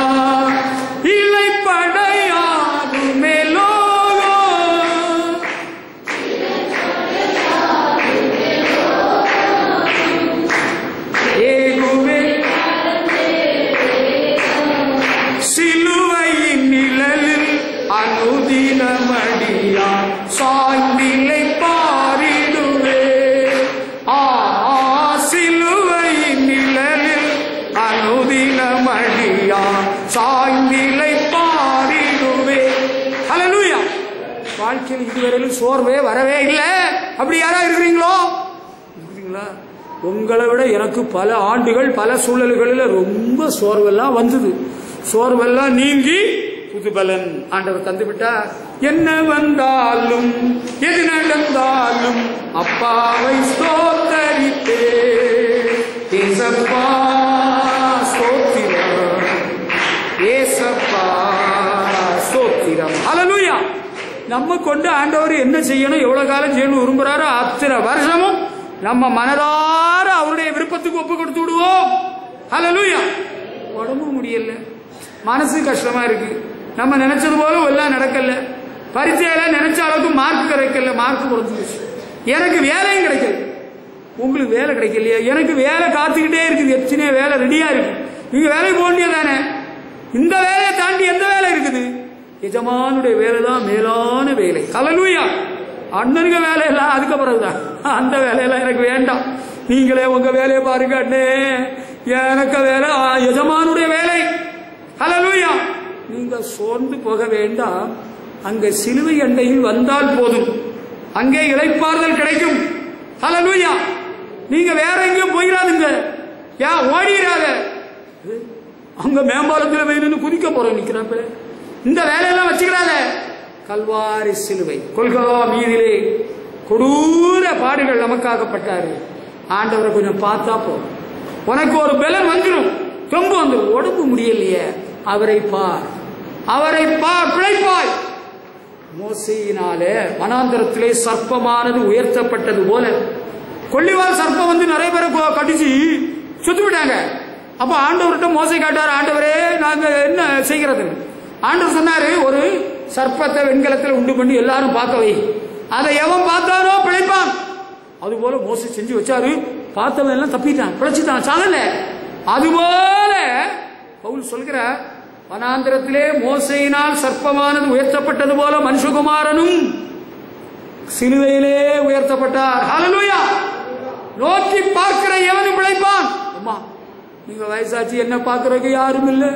இலை படையாது மேலோகோ ஏகுவே சிலுவையின் நிழலில் அனுதினமடியா சாய்ந்திலை பாரிடுவே. சிலுவையின் நிழலில் அனுதினமடியா சாய்ந்திலை பாரிடுவே. ஹல்லேலூயா. வாழ்க்கையில் இதுவரையிலும் சோர்வே வரவே இல்லை. அப்படி யாரா இருக்கிறீங்களோ? உங்களை விட எனக்கு பல ஆண்டுகள் பல சூழல்களில் ரொம்ப சோர்வெல்லாம் வந்தது. சோர்வெல்லாம் நீங்கி புது பலன் ஆண்டவர் தந்துவிட்டார். என்ன வந்தாலும் எது நடந்தாலும் அப்பாவை ஸ்தோத்தரித்தே. ஏசப்பா ஸ்தோத்திரம், ஏசப்பா ஸ்தோத்திரம். ஹல்லேலூயா. நம்ம கொண்டு ஆண்டவர் என்ன செய்யணும், எவ்வளவு காலம் செய்யணும் விரும்புறாரோ அத்தனை வருஷமும் நம்ம மனதார அவருடைய விருப்பத்துக்கு ஒப்பு கொடுத்து விடுவோம். ஹல்லேலூயா. உடம்பு முடியல, மனசு கஷ்டமா இருக்கு, நம்ம நினைச்சது போல எல்லாம் நடக்கல, பரீட்சையில நினைச்ச அளவுக்கு மார்க் கிடைக்கல, மார்க் குறைஞ்சிருச்சு, எனக்கு வேலையும் கிடைக்கல. உங்களுக்கு வேலை கிடைக்கலையா? எனக்கு வேலை காத்துக்கிட்டே இருக்குது, எத்தனை வேலை ரெடியா இருக்கு. நீங்க வேலைக்கு போக வேண்டியதானே? இந்த வேலையை தாண்டி எந்த வேலை இருக்குது? எஜமானுடைய வேலை தான் மேலான வேலை. ஹல்லேலூயா. அண்ணனுங்க வேலையெல்லாம் அதுக்கு பிறகுதான். அந்த வேலையெல்லாம் எனக்கு வேண்டாம், நீங்களே உங்க வேலையை பாருங்க அண்ணே, எனக்கு வேலை எஜமானுடைய வேலை. ஹல்லேலூயா. நீங்க சோர்ந்து போக வேண்டாம். அங்க சிலுவை அண்டையில் வந்தால் போதும், அங்கே இளைப்பாறுதல் கிடைக்கும். ஹல்லேலூயா. நீங்க வேற எங்கேயும் போயிடாதுங்க, ஓடிடாத. அங்க மேம்பாலத்தில் வேணும்னு குதிக்க போறோம் நிக்கிறப்ப இந்த வேலையெல்லாம் வச்சுக்கிறாத. கல்வாரி சிலுவை கொல்கா மீதிலே கொடூர பாடுகள் நமக்காகப்பட்டாரு. ஆண்டவரை கொஞ்சம் பார்த்தா போதும், உனக்கு ஒரு பலன் வந்துடும், ரொம்ப வந்துடும். உடம்பு முடியலையே, அவரை பார், அவரை பார், பிழைப்பாய். மோசேயினாலே வனாந்தரத்திலே சர்ப்பமானது உயர்த்தப்பட்டது போல கொள்ளிவால் சர்ப்பம் வந்து நிறைய பேரை கடிச்சு சுத்து விட்டாங்க. அப்ப ஆண்டவர்கிட்ட மோசே காட்டாரு, ஆண்டவரே நாங்க என்ன செய்கிறது? ஆண்டவர் சொன்னாரு, ஒரு சர்ப்பத்தை வெண்கலத்தில் உண்டு பண்ணி எல்லாரும் பார்க்க வை, அதை எவன் பார்த்தானோ பிழைப்பான். அதுபோல மோசே செஞ்சு வச்சாரு, பார்த்தவன் எல்லாம் தப்பிட்டான், பிழைச்சிட்டான், சாகல. அதுபோல பவுல் சொல்கிற, வனாந்திரத்திலே மோசையினால் சர்ப்பமானது உயர்த்தப்பட்டது போல மனுஷகுமாரனும் சிலுவையிலே உயர்த்தப்பட்டார். ஹல்லேலூயா. நோக்கி பார்க்கிற எவனும் பிழைப்பான். அம்மா, நீங்க வயசாச்சு, என்ன பார்க்கறதுக்கு யாரும் இல்லை,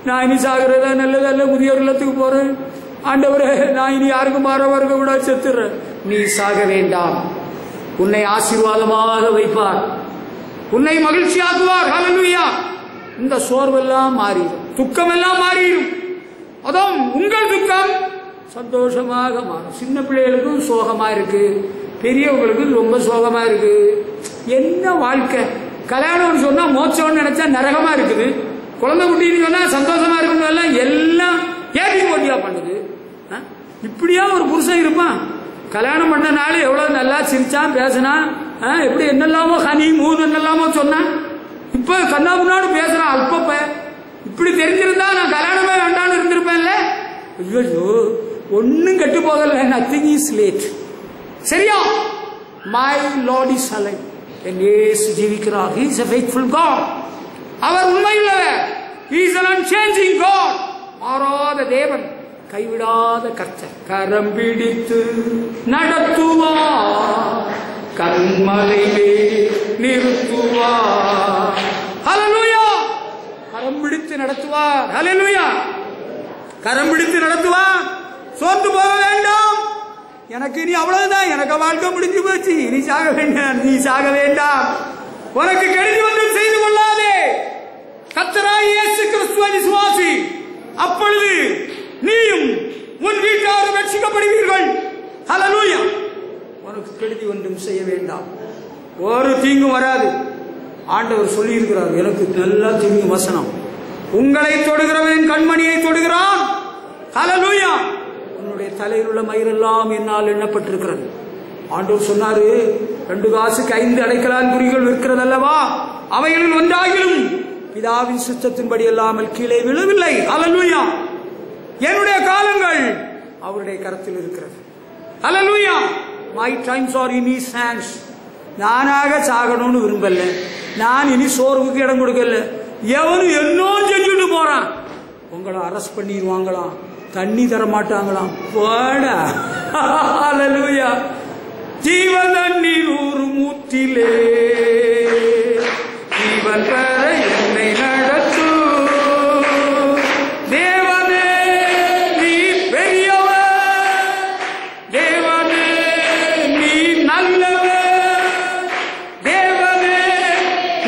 நான் இனி சாகிறதா நல்லது அல்ல, முதியோர் இல்லத்துக்கு போறேன், ஆண்டவரே நான் இனி யாருக்கும் மாறவர்க விட செத்துறேன். நீ சாக வேண்டாம், உன்னை ஆசீர்வாதமாக வைப்பார், உன்னை மகிழ்ச்சியாக்குவார். ஹல்லேலூயா. இந்த சோர்வெல்லாம் மாறிடும், துக்கம் எல்லாம் மாறிடும். அதுவும் உங்கள் துக்கம் சந்தோஷமாக மாறும். சின்ன பிள்ளைகளுக்கும் சோகமா இருக்கு, பெரியவங்களுக்கும் ரொம்ப சோகமா இருக்கு. என்ன வாழ்க்கை? கல்யாணம்னு சொன்னா மோட்சம்னு நினைச்சா நரகமா இருக்குது, குழந்தை குட்டின்னு சொன்னா சந்தோஷமா இருக்கணும், எல்லாம் ஏற்றி போட்டியா பண்ணுது. இப்படியா ஒரு புருஷன் இருப்பான்? கல்யாணம் பண்ண நாள் எவ்வளவு நல்லா சிரிச்சான், பேசினான், எப்படி என்னெல்லாமோ ஹனி மூணு என்னெல்லாமோ சொன்னான். இப்ப கண்ணா முன்னாடி பேசுறான் அல்பப்ப. இப்படி தெரிஞ்சிருந்தா நான் கல்யாணமே வேண்டான்னு இருந்திருப்பேன்ல. ஐயோ, ஒன்னும் கெட்டு போகல, நத்திங் இஸ் லேட். சரியா? My Lord is alive. என் இயேசு ஜீவிக்கிறார். He is a faithful God. அவர் உண்மையுள்ளவர். He is an unchanging God. மாறாத தேவன், கைவிடாத கர்த்தர். கரம் பிடித்து நடத்துவார், கண்மலையிலே நிறுத்துவார். ஹல்லேலூயா. கரம் பிடித்து நடத்துவார். ஹல்லேலூயா. கரம் பிடித்து நடத்துவார். சோர்ந்து போக வேண்டாம், எனக்கு இனி அவ்வளவுதான், எனக்கு வாழ்க்கை முடிஞ்சு போச்சு, இனி சாக வேண்டாம், நீ சாக வேண்டாம், உனக்கு கெடுதி ஒன்றும் செய்து கொள்ளாதே. கர்த்தராகிய இயேசு கிறிஸ்துவை விசுவாசி, அப்பொழுது நீயும் உன் வீட்டாரும் ரட்சிக்கப்படுவீர்கள். ஹல்லேலூயா. உனக்கு கெடுதி ஒன்றும் செய்ய வேண்டாம், ஒரு தீங்கும் வராது. ஆண்டவர் சொல்லி இருக்கிறார், எனக்கு நல்லா தெரியும் வசனம், உங்களை தொடுகிறவன் கண்மணியை தொடுகிறான். ஹல்லேலூயா. உன்னுடைய தலையில் உள்ள மயிரெல்லாம் என்னால் எண்ணப்பட்டிருக்கிறது. ஆண்டவர் சொன்னாரு, 2 காசுக்கு 5 அடைக்கலான் குறிகள் விற்கிறது அல்லவா, அவைகளில் ஒன்றாகிலும் பிதாவின் சித்தத்தின்படி அல்லாமல் கீழே விழவில்லை. ஹல்லேலூயா. என்னுடைய காலங்கள் அவருடைய கரத்தில் இருக்கிறது. ஹல்லேலூயா. My times are in his hands. நானாக சாகணும்னு விரும்பல, நான் இனி சோர்வுக்கு இடம் கொடுக்கல. எவனும் என்னும் செஞ்சுட்டு போறான், உங்களை அரெஸ்ட் பண்ணிடுவாங்களாம், தண்ணி தர மாட்டாங்களாம். போடா. ஹல்லேலூயா. ஜீவன் தண்ணீர் ஒரு மூத்திலே ஜீவன் பெற என்னை நடத்து. தேவனே நீ பெரியவர், தேவனே நீ நல்லவர், தேவனே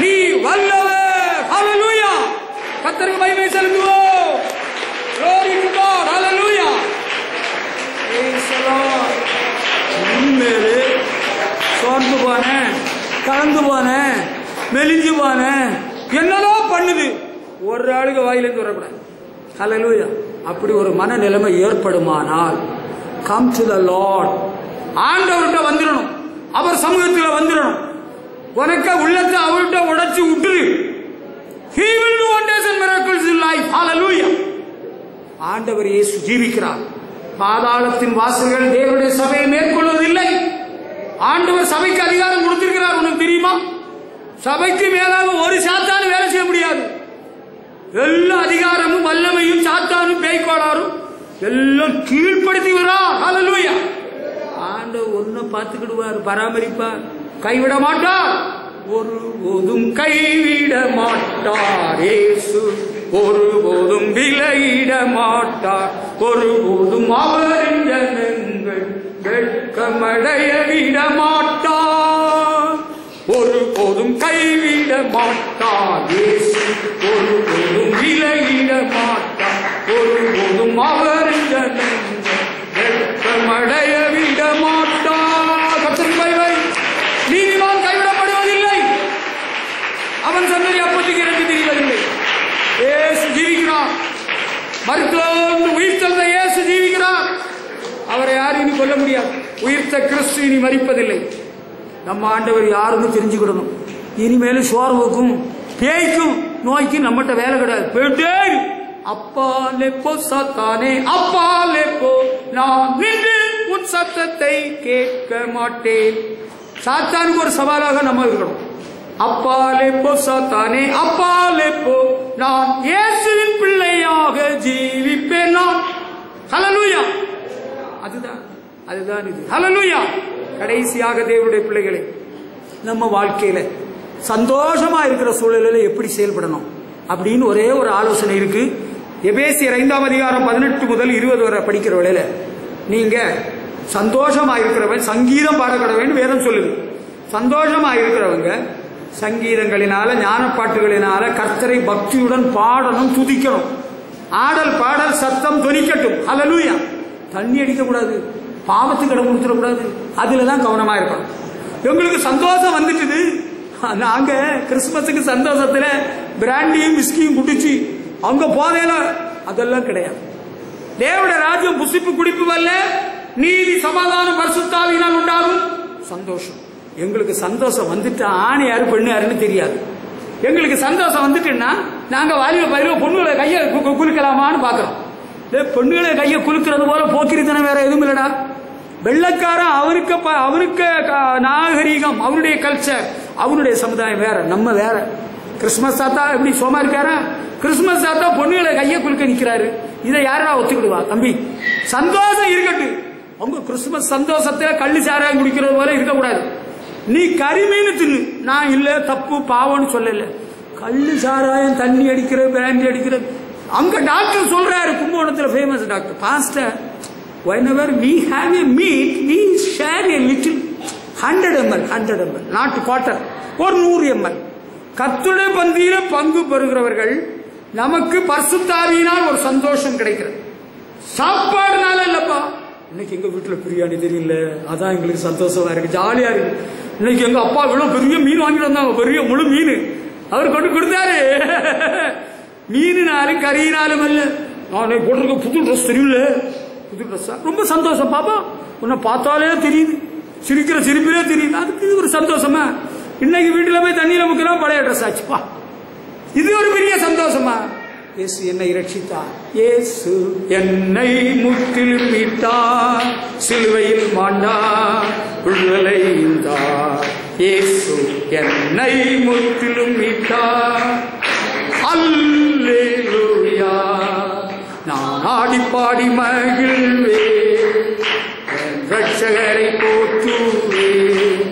நீ வல்லவர். ஹல்லேலூயா. கர்த்தருக்கு மகிமை செலுத்துவோம். Glory to God. Hallelujah. Praise the Lord. உண்மையிலே சோர்ந்து போனேன், கலந்து போனேன், மெலிஞ்சு போனேன், என்னதோ பண்ணுது, ஒரு ஆளுக்கு வாயிலிருந்து வரக்கூடாது. ஹல்லேலூயா. அப்படி ஒரு மன நிலைமை ஏற்படுமானால் கம் டு த லார்ட். ஆண்டவர்கிட்ட வந்துடணும், அவர் சமூகத்தில் வந்துடணும். உனக்கு உள்ளத்தை அவர்கிட்ட உடைச்சு விட்டுரு. He will do wonders and miracles in life. Hallelujah. ஆண்டவர் இயேசு ஜீவிக்கிறார். பாதாளத்தின் வாசல்கள் தேவனுடைய சபையை மேற்கொள்வதில்லை. ஆண்டவர் சபைக்கு அதிகாரம் கொடுத்திருக்கிறார். உனக்கு தெரியுமா? சபைக்கு மேலாக ஒரு சாத்தானும் வேலை செய்ய முடியாது. எல்லா அதிகாரமும் வல்லமையும் சாத்தானும் பேய்கோளாரும் எல்லாம் கீழ்ப்படுத்தி வரார். ஹல்லேலூயா. ஆண்டவர் ஒன்ன பார்த்துக்கிடுவார், பராமரிப்பார், கைவிட மாட்டார், ஒருபோதும் கைவிட மாட்டார். இயேசு ஒருபோதும் விலகிட மாட்டார். ஒருபோதும் அவரின் ஜனங்கள் வெட்கமடைய விட மாட்டார். ஒருபோதும் கைவிட மாட்டார். இயேசு ஒருபோதும் விலகிட மாட்டார். ஒருபோதும் அவரின் ஜனங்கள் வெட்கமடைய விட மாட்டார். கர்த்தரின் மகிமை. நீதிமான் கைவிடப்படுவதில்லை. மருத்துவ உயிர்த்தெழுந்த இயேசு ஜீவிக்கிறார். அவரை யாரும் இனி கொல்ல முடியாது. உயிர்த்த கிறிஸ்து இனி மரிப்பதில்லை. நம்ம ஆண்டவர் யாருன்னு தெரிஞ்சுக்கிடணும். இனிமேலும் சோர்வுக்கும் பேய்க்கும் நோய்க்கும் நம்மகிட்ட வேலை கிடையாது. போயிட்டே அப்பாலே போ சாத்தானே, அப்பாலே போ, நான் நின்று உன் சத்தத்தை கேட்க மாட்டேன். சாத்தானுக்கு ஒரு சவாலாக நம்ம இருக்கணும். அப்பாலே போ சாத்தானே, அப்பாலே போ, நான் இயேசுவின் பிள்ளையாக ஜீவிப்பேன் நான். ஹல்லேலூயா. அதுதான் இது. ஹல்லேலூயா. கடைசியாக தேவனுடைய பிள்ளைகளே, நம்ம வாழ்க்கையில சந்தோஷமா இருக்கிற சூழலில் எப்படி செயல்படணும் அப்படின்னு ஒரே ஒரு ஆலோசனை இருக்கு. எபேசியர் 5ஆம் அதிகாரம் 18 முதல் 20 வரை படிக்கிற வேளையில நீங்க சந்தோஷமா இருக்கிறவன் சங்கீதம் பாடக்கடவேன்னு வேதம் சொல்லுது. சந்தோஷமா இருக்கிறவங்க சங்கீதங்களினால ஞானப்பாட்டுகளினால கர்த்தரை பக்தியுடன் பாடணும், துதிக்கணும். ஆடல் பாடல் சத்தம் தொனிக்கட்டும். ஹல்லேலூயா. தண்ணி அடிக்க கூடாது, பாவத்துக்கு இடம் கொடுத்துடக்கூடாது. அதுலதான் கவனமா இருக்கணும். எங்களுக்கு சந்தோஷம் வந்துட்டுது, நாங்க கிறிஸ்துமஸுக்கு சந்தோஷத்துல பிராண்டியும் விஸ்கியும் குடிச்சு அங்க போதையில அதெல்லாம் கிடையாது. தேவனுடைய ராஜ்யம் புசிப்பு குடிப்பு வரல, நீதி சமாதானம் பரிசுத்தாவியினால் உண்டாகும் சந்தோஷம். எங்களுக்கு சந்தோஷம் வந்துட்டு ஆணை யாரு பெண்ணு யாருன்னு தெரியாது. எங்களுக்கு சந்தோஷம் வந்துட்டுன்னா நாங்க வாலிப பயிர பொண்ணுகளை கையை குலுக்கலாமான்னு பாக்குறோம். பெண்ணுகளை கையை குலுக்கிறது போல போக்கிரித்தனம் வேற எதுவும் இல்லடா. வெள்ளக்காரன் அவருக்கு நாகரீகம், அவருடைய கல்ச்சர், அவருடைய சமுதாயம் வேற, நம்ம வேற. கிறிஸ்துமஸ் தாத்தா எப்படி சோமா இருக்காரா? கிறிஸ்துமஸ் தாத்தா பொண்ணுகளை கையை குலுக்க நிக்கிறாரு. இதை யாரா ஒத்துக்கிடுவா? தம்பி சந்தோஷம் இருக்கட்டும். உங்க கிறிஸ்துமஸ் சந்தோஷத்துல கள்ளு சாராயம் குடிக்கிறது போல இருக்கக்கூடாது. நீ கரிமீன் தின்னு, நான் இல்ல தப்பு பாவம்னு சொல்லல. கள்ளு சாராயம் தண்ணி அடிக்கிறது பிராண்டி அடிக்கிறது அங்க டாக்டர் சொல்றாரு. கும்பகோணத்துல famous doctor pastor, whenever we have a meat we share a little 100 ml not quarter or 100 ml. கர்த்தருடைய பந்தியில பங்கு பெறுகிறவர்கள் நமக்கு பரிசுத்தாவியினால் ஒரு சந்தோஷம் கிடைக்கிறது. சாப்பாடுனால இல்லப்பா. இன்னைக்கு எங்க வீட்டுல பிரியாணி தெரியல, அதான் எங்களுக்கு சந்தோஷமா இருக்கு, ஜாலியா இருக்கு. இன்னைக்கு எங்க அப்பா இவ்வளவு பெரிய மீன் வாங்கிட்டு வந்தாங்க, பெரிய முழு மீன் அவர் கொண்டு கொடுத்தாரு. மீனாலும் கறியினாலும் அல்ல, நான் போட்டிருக்க புது ட்ரெஸ் தெரியல, புது ட்ரெஸ்ஸா ரொம்ப சந்தோஷம். பாப்பா உன்னை பார்த்தாலே தெரியுது, சிரிக்கிற சிரிப்பிலே தெரியுது, அதுக்கு ஒரு சந்தோஷமா. இன்னைக்கு வீட்டுல போய் தண்ணியில முக்கலாம், பழைய ட்ரெஸ் ஆச்சுப்பா, இது ஒரு பெரிய சந்தோஷமா. இயேசு என்னை இரட்சித்தார், இயேசு என்னை முற்றிலும் மீட்டார், சிலுவையில் மாண்டார், விடுதலை ஈந்தார். இயேசு என்னை முற்றிலும் மீட்டார், அல்லேலூயா. நான் ஆடி பாடி மகிழ்வேன், என் ரட்சகரை போற்றுவேன்,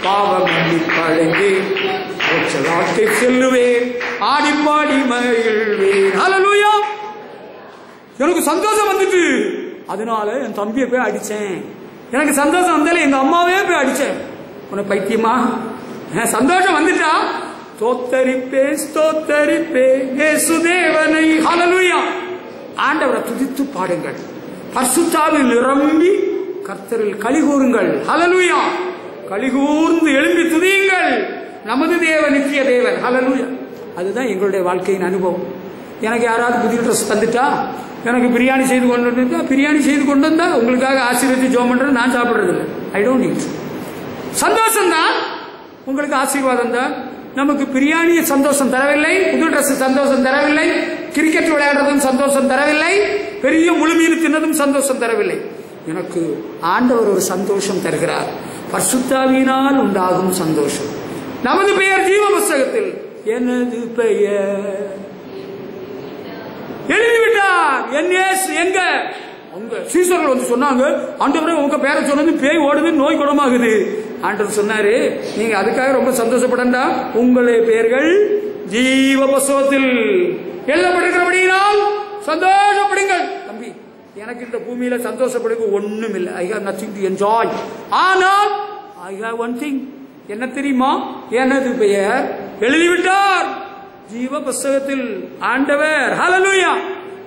பாவம் பழகி வாழ்க்கை செல்லுவேன், ஆடி பாடி மகிழ்வேன். ஹல்லேலூயா. எனக்கு சந்தோஷம் வந்துட்டு, அதனால என் தம்பியை போய் அடிச்சேன். எனக்கு சந்தோஷம் வந்தாலே எங்க அம்மாவே போய் அடிச்சேன். உன பைத்தியமா? சந்தோஷம் வந்துட்டா ஸ்தோத்தரிப்பேன் ஸ்தோத்தரிப்பேன் இயேசுதேவனை. ஹல்லேலூயா. ஆண்டவரை துதித்து பாடுங்கள், பரிசுத்தாவில் நிரம்பி கர்த்தரில் களிகூறுங்கள். ஹல்லேலூயா. களிகூர்ந்து எழும்பி துதியுங்கள், நமது தேவன் நித்திய தேவன். ஹல்லேலூயா. அதுதான் எங்களுடைய வாழ்க்கையின் அனுபவம். எனக்கு யாராவது புதிய ட்ரெஸ் தந்துட்டா, எனக்கு பிரியாணி செய்து கொண்டு வந்தா, பிரியாணி செய்து கொண்டு வந்தா உங்களுக்காக ஆசீர்வதித்து ஜோம் பண்றது, நான் சாப்பிடுறது இல்லை. I don't need. சந்தோஷம் தான் உங்களுக்கு, ஆசீர்வாதம் தான். நமக்கு பிரியாணி சந்தோஷம் தரவில்லை, புது ட்ரெஸ் சந்தோஷம் தரவில்லை, கிரிக்கெட் விளையாடுறதும் சந்தோஷம் தரவில்லை, பெரிய முழுமீன் தின்னதும் சந்தோஷம் தரவில்லை. எனக்கு ஆண்டவர் ஒரு சந்தோஷம் தருகிறார், பரிசுத்தாவியினால் உண்டாகும் சந்தோஷம். நமது பெயர் ஜீவ புஸ்தகத்தில் எனது பெயர் எழுதிவிட்டார். எங்க உங்க சீசர்கள் வந்து சொன்னாங்க, ஆண்டவரே உங்க பேரை சொன்னது பேய் ஓடுது, நோய் குணமாகுது. ஆண்டவர் சொன்னாரு, நீங்க அதுக்காக ரொம்ப சந்தோஷப்படண்டா, உங்களுடைய பெயர்கள் ஜீவ புஸ்தகத்தில் எழுதப்பட்டிருக்கிறபடியால் சந்தோஷப்படுங்கள். தம்பி, எனக்கு இந்த பூமியில சந்தோஷப்படுங்க ஒண்ணும் இல்லை. I have nothing to enjoy. ஆனால் ஐ ஹேவ் ஒன் திங். என்ன தெரியுமா? எனது பெயர் எழுதிவிட்டார் ஜீவ புஸ்தகத்தில். ஆண்டவர். ஹல்லேலூயா.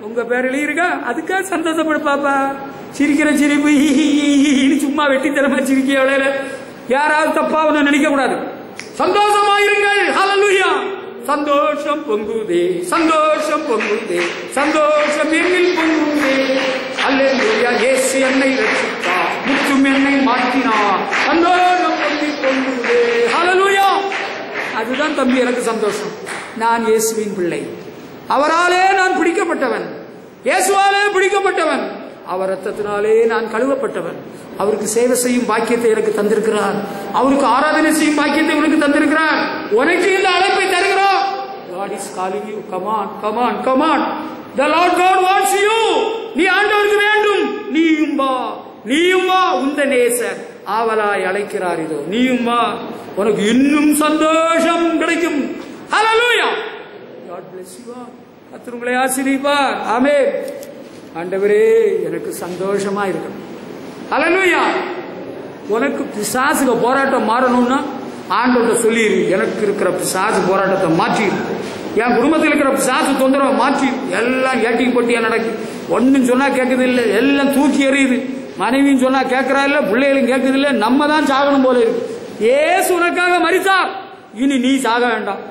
உங்க பேர் எழுதிருக்கா, அதுக்காக சந்தோஷப்படு பாப்பா. சிரிக்கிற சிரிப்பு சும்மா வெட்டித்தனமா சிரிக்க யாராவது தப்பா ஒண்ணு நினைக்க கூடாது. சந்தோஷமாயிருங்கள். ஹல்லேலூயா. சந்தோஷம் பொங்குதே, சந்தோஷம் பொங்குதே, சந்தோஷம் என்னில் பொங்குதே. அல்லேலூயா, இயேசு என்னை ரட்சித்தார், முற்றும் என்னை மாற்றினார், சந்தோஷம் பொங்குதே. ஹல்லேலூயா. அதுதான் தம்பி எனக்கு சந்தோஷம். நான் இயேசுவின் பிள்ளை, அவராலே நான் பிடிக்கப்பட்டவன், இயேசுவாலே பிடிக்கப்பட்டவன், அவர் ரத்தத்தினாலே நான் கழுவப்பட்டவன். அவருக்கு சேவை செய்யும் பாக்கியத்தை எனக்கு தந்திருக்கிறார், அவருக்கு ஆராதனை செய்யும் பாக்கியத்தை உனக்கு தந்திருக்கிறார், உனக்கு இந்த அழைப்பை தருகிறார். God is calling you. Come on, come on, come on. The Lord God wants you. நீ ஆண்டவருக்கு வேண்டும், நீயும் வா, நீயும் வா. உந்த நேசர் ஆவலாய் அழைக்கிறார். இதோ நீயும் வா, உனக்கு இன்னும் சந்தோஷம் கிடைக்கும். Hallelujah. God bless you. கர்த்தர் உங்களை ஆசீர்வதிப்பார். ஆமென். ஆண்டவரே, எனக்கு சந்தோஷமா இருக்கணும். ஹல்லேலூயா. உனக்கு பிசாசுக போராட்டம் மாறணும்னா ஆண்டவர்கிட்ட சொல்லிடு, எனக்கு இருக்கிற பிசாசு போராட்டத்தை மாற்றி, என் குடும்பத்தில் இருக்கிற பிசாசு தொந்தரவை மாற்றி. எல்லாம் ஏட்டி போட்டியா நடக்கு, ஒன்னும் சொன்னா கேட்கறது இல்லை, எல்லாம் தூக்கி எறியுது. மனைவியும் சொன்னா கேட்கறா இல்ல, பிள்ளைகளும் கேட்கறது இல்லை. நம்ம தான் சாகணும் போல இருக்கு. ஏசு உனக்காக மரித்தார், இனி நீ சாக வேண்டாம்.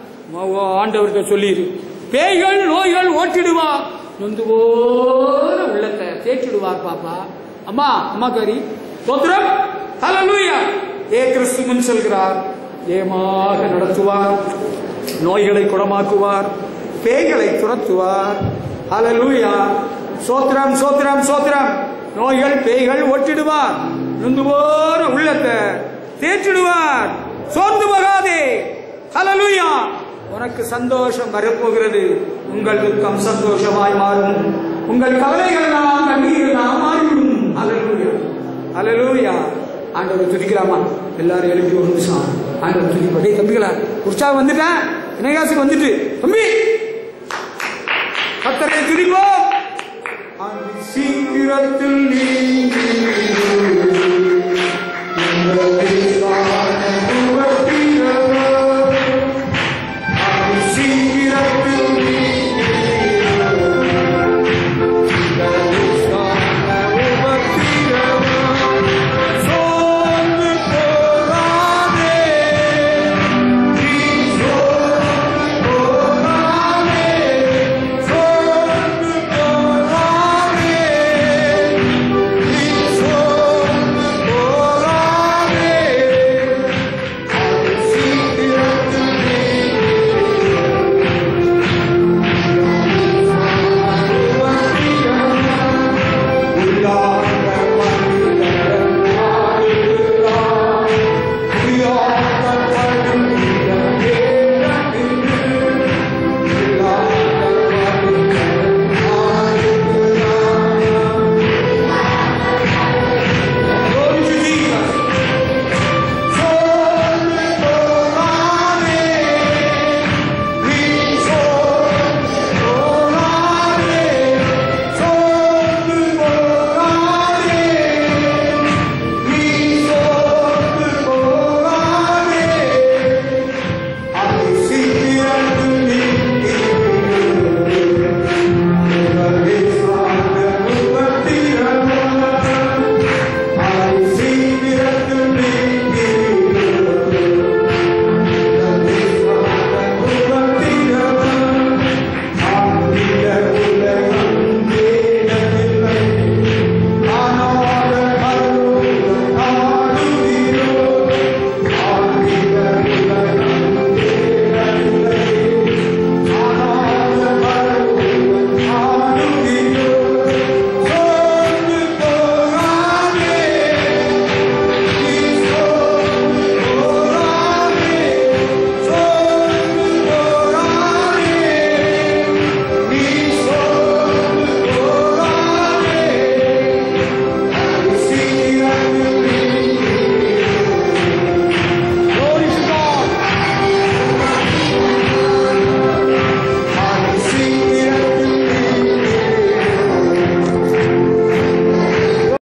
ஆண்டவர்கிட்ட சொல்லிடு. பேய்கள் நோய்கள் ஓட்டிடுவார், நொந்து போன உள்ளத்தை தேற்றிடுவார். பாப்பா அம்மா அம்மாக்காரி தோத்திரம். ஹல்லேலூயா. கிறிஸ்து முன் செல்கிறார், ஏமாக நடத்துவார், நோய்களை குணமாக்குவார், பேய்களை துரத்துவார். ஹல்லேலூயா. சோத்திரம் சோத்திரம் சோத்திரம். நோய்கள் பேய்கள் ஓட்டிடுவார், நொந்து போன உள்ளத்தை தேற்றிடுவார். சோர்ந்து போகாதே. ஹல்லேலூயா. உனக்கு சந்தோஷம் வரப்போகிறது. உங்கள் துக்கம் சந்தோஷமாய் மாறும், உங்கள் கவலைகள் எல்லாம் கண்ணீர்களாக மாறிவிடும். ஹல்லேலூயா, ஹல்லேலூயா. ஆண்டவரை துதிக்கலாமா? எல்லாரும் எழுப்பி ஒரு நிமிஷம் ஆண்டவரை துதிப்பா. டேய் தம்பிகளா, உற்சாகம் வந்துட்டேன், விநாயகாசுக்கு வந்துட்டு தம்பி கர்த்தரை துதிப்போம். சீக்கிரத்தில் நீ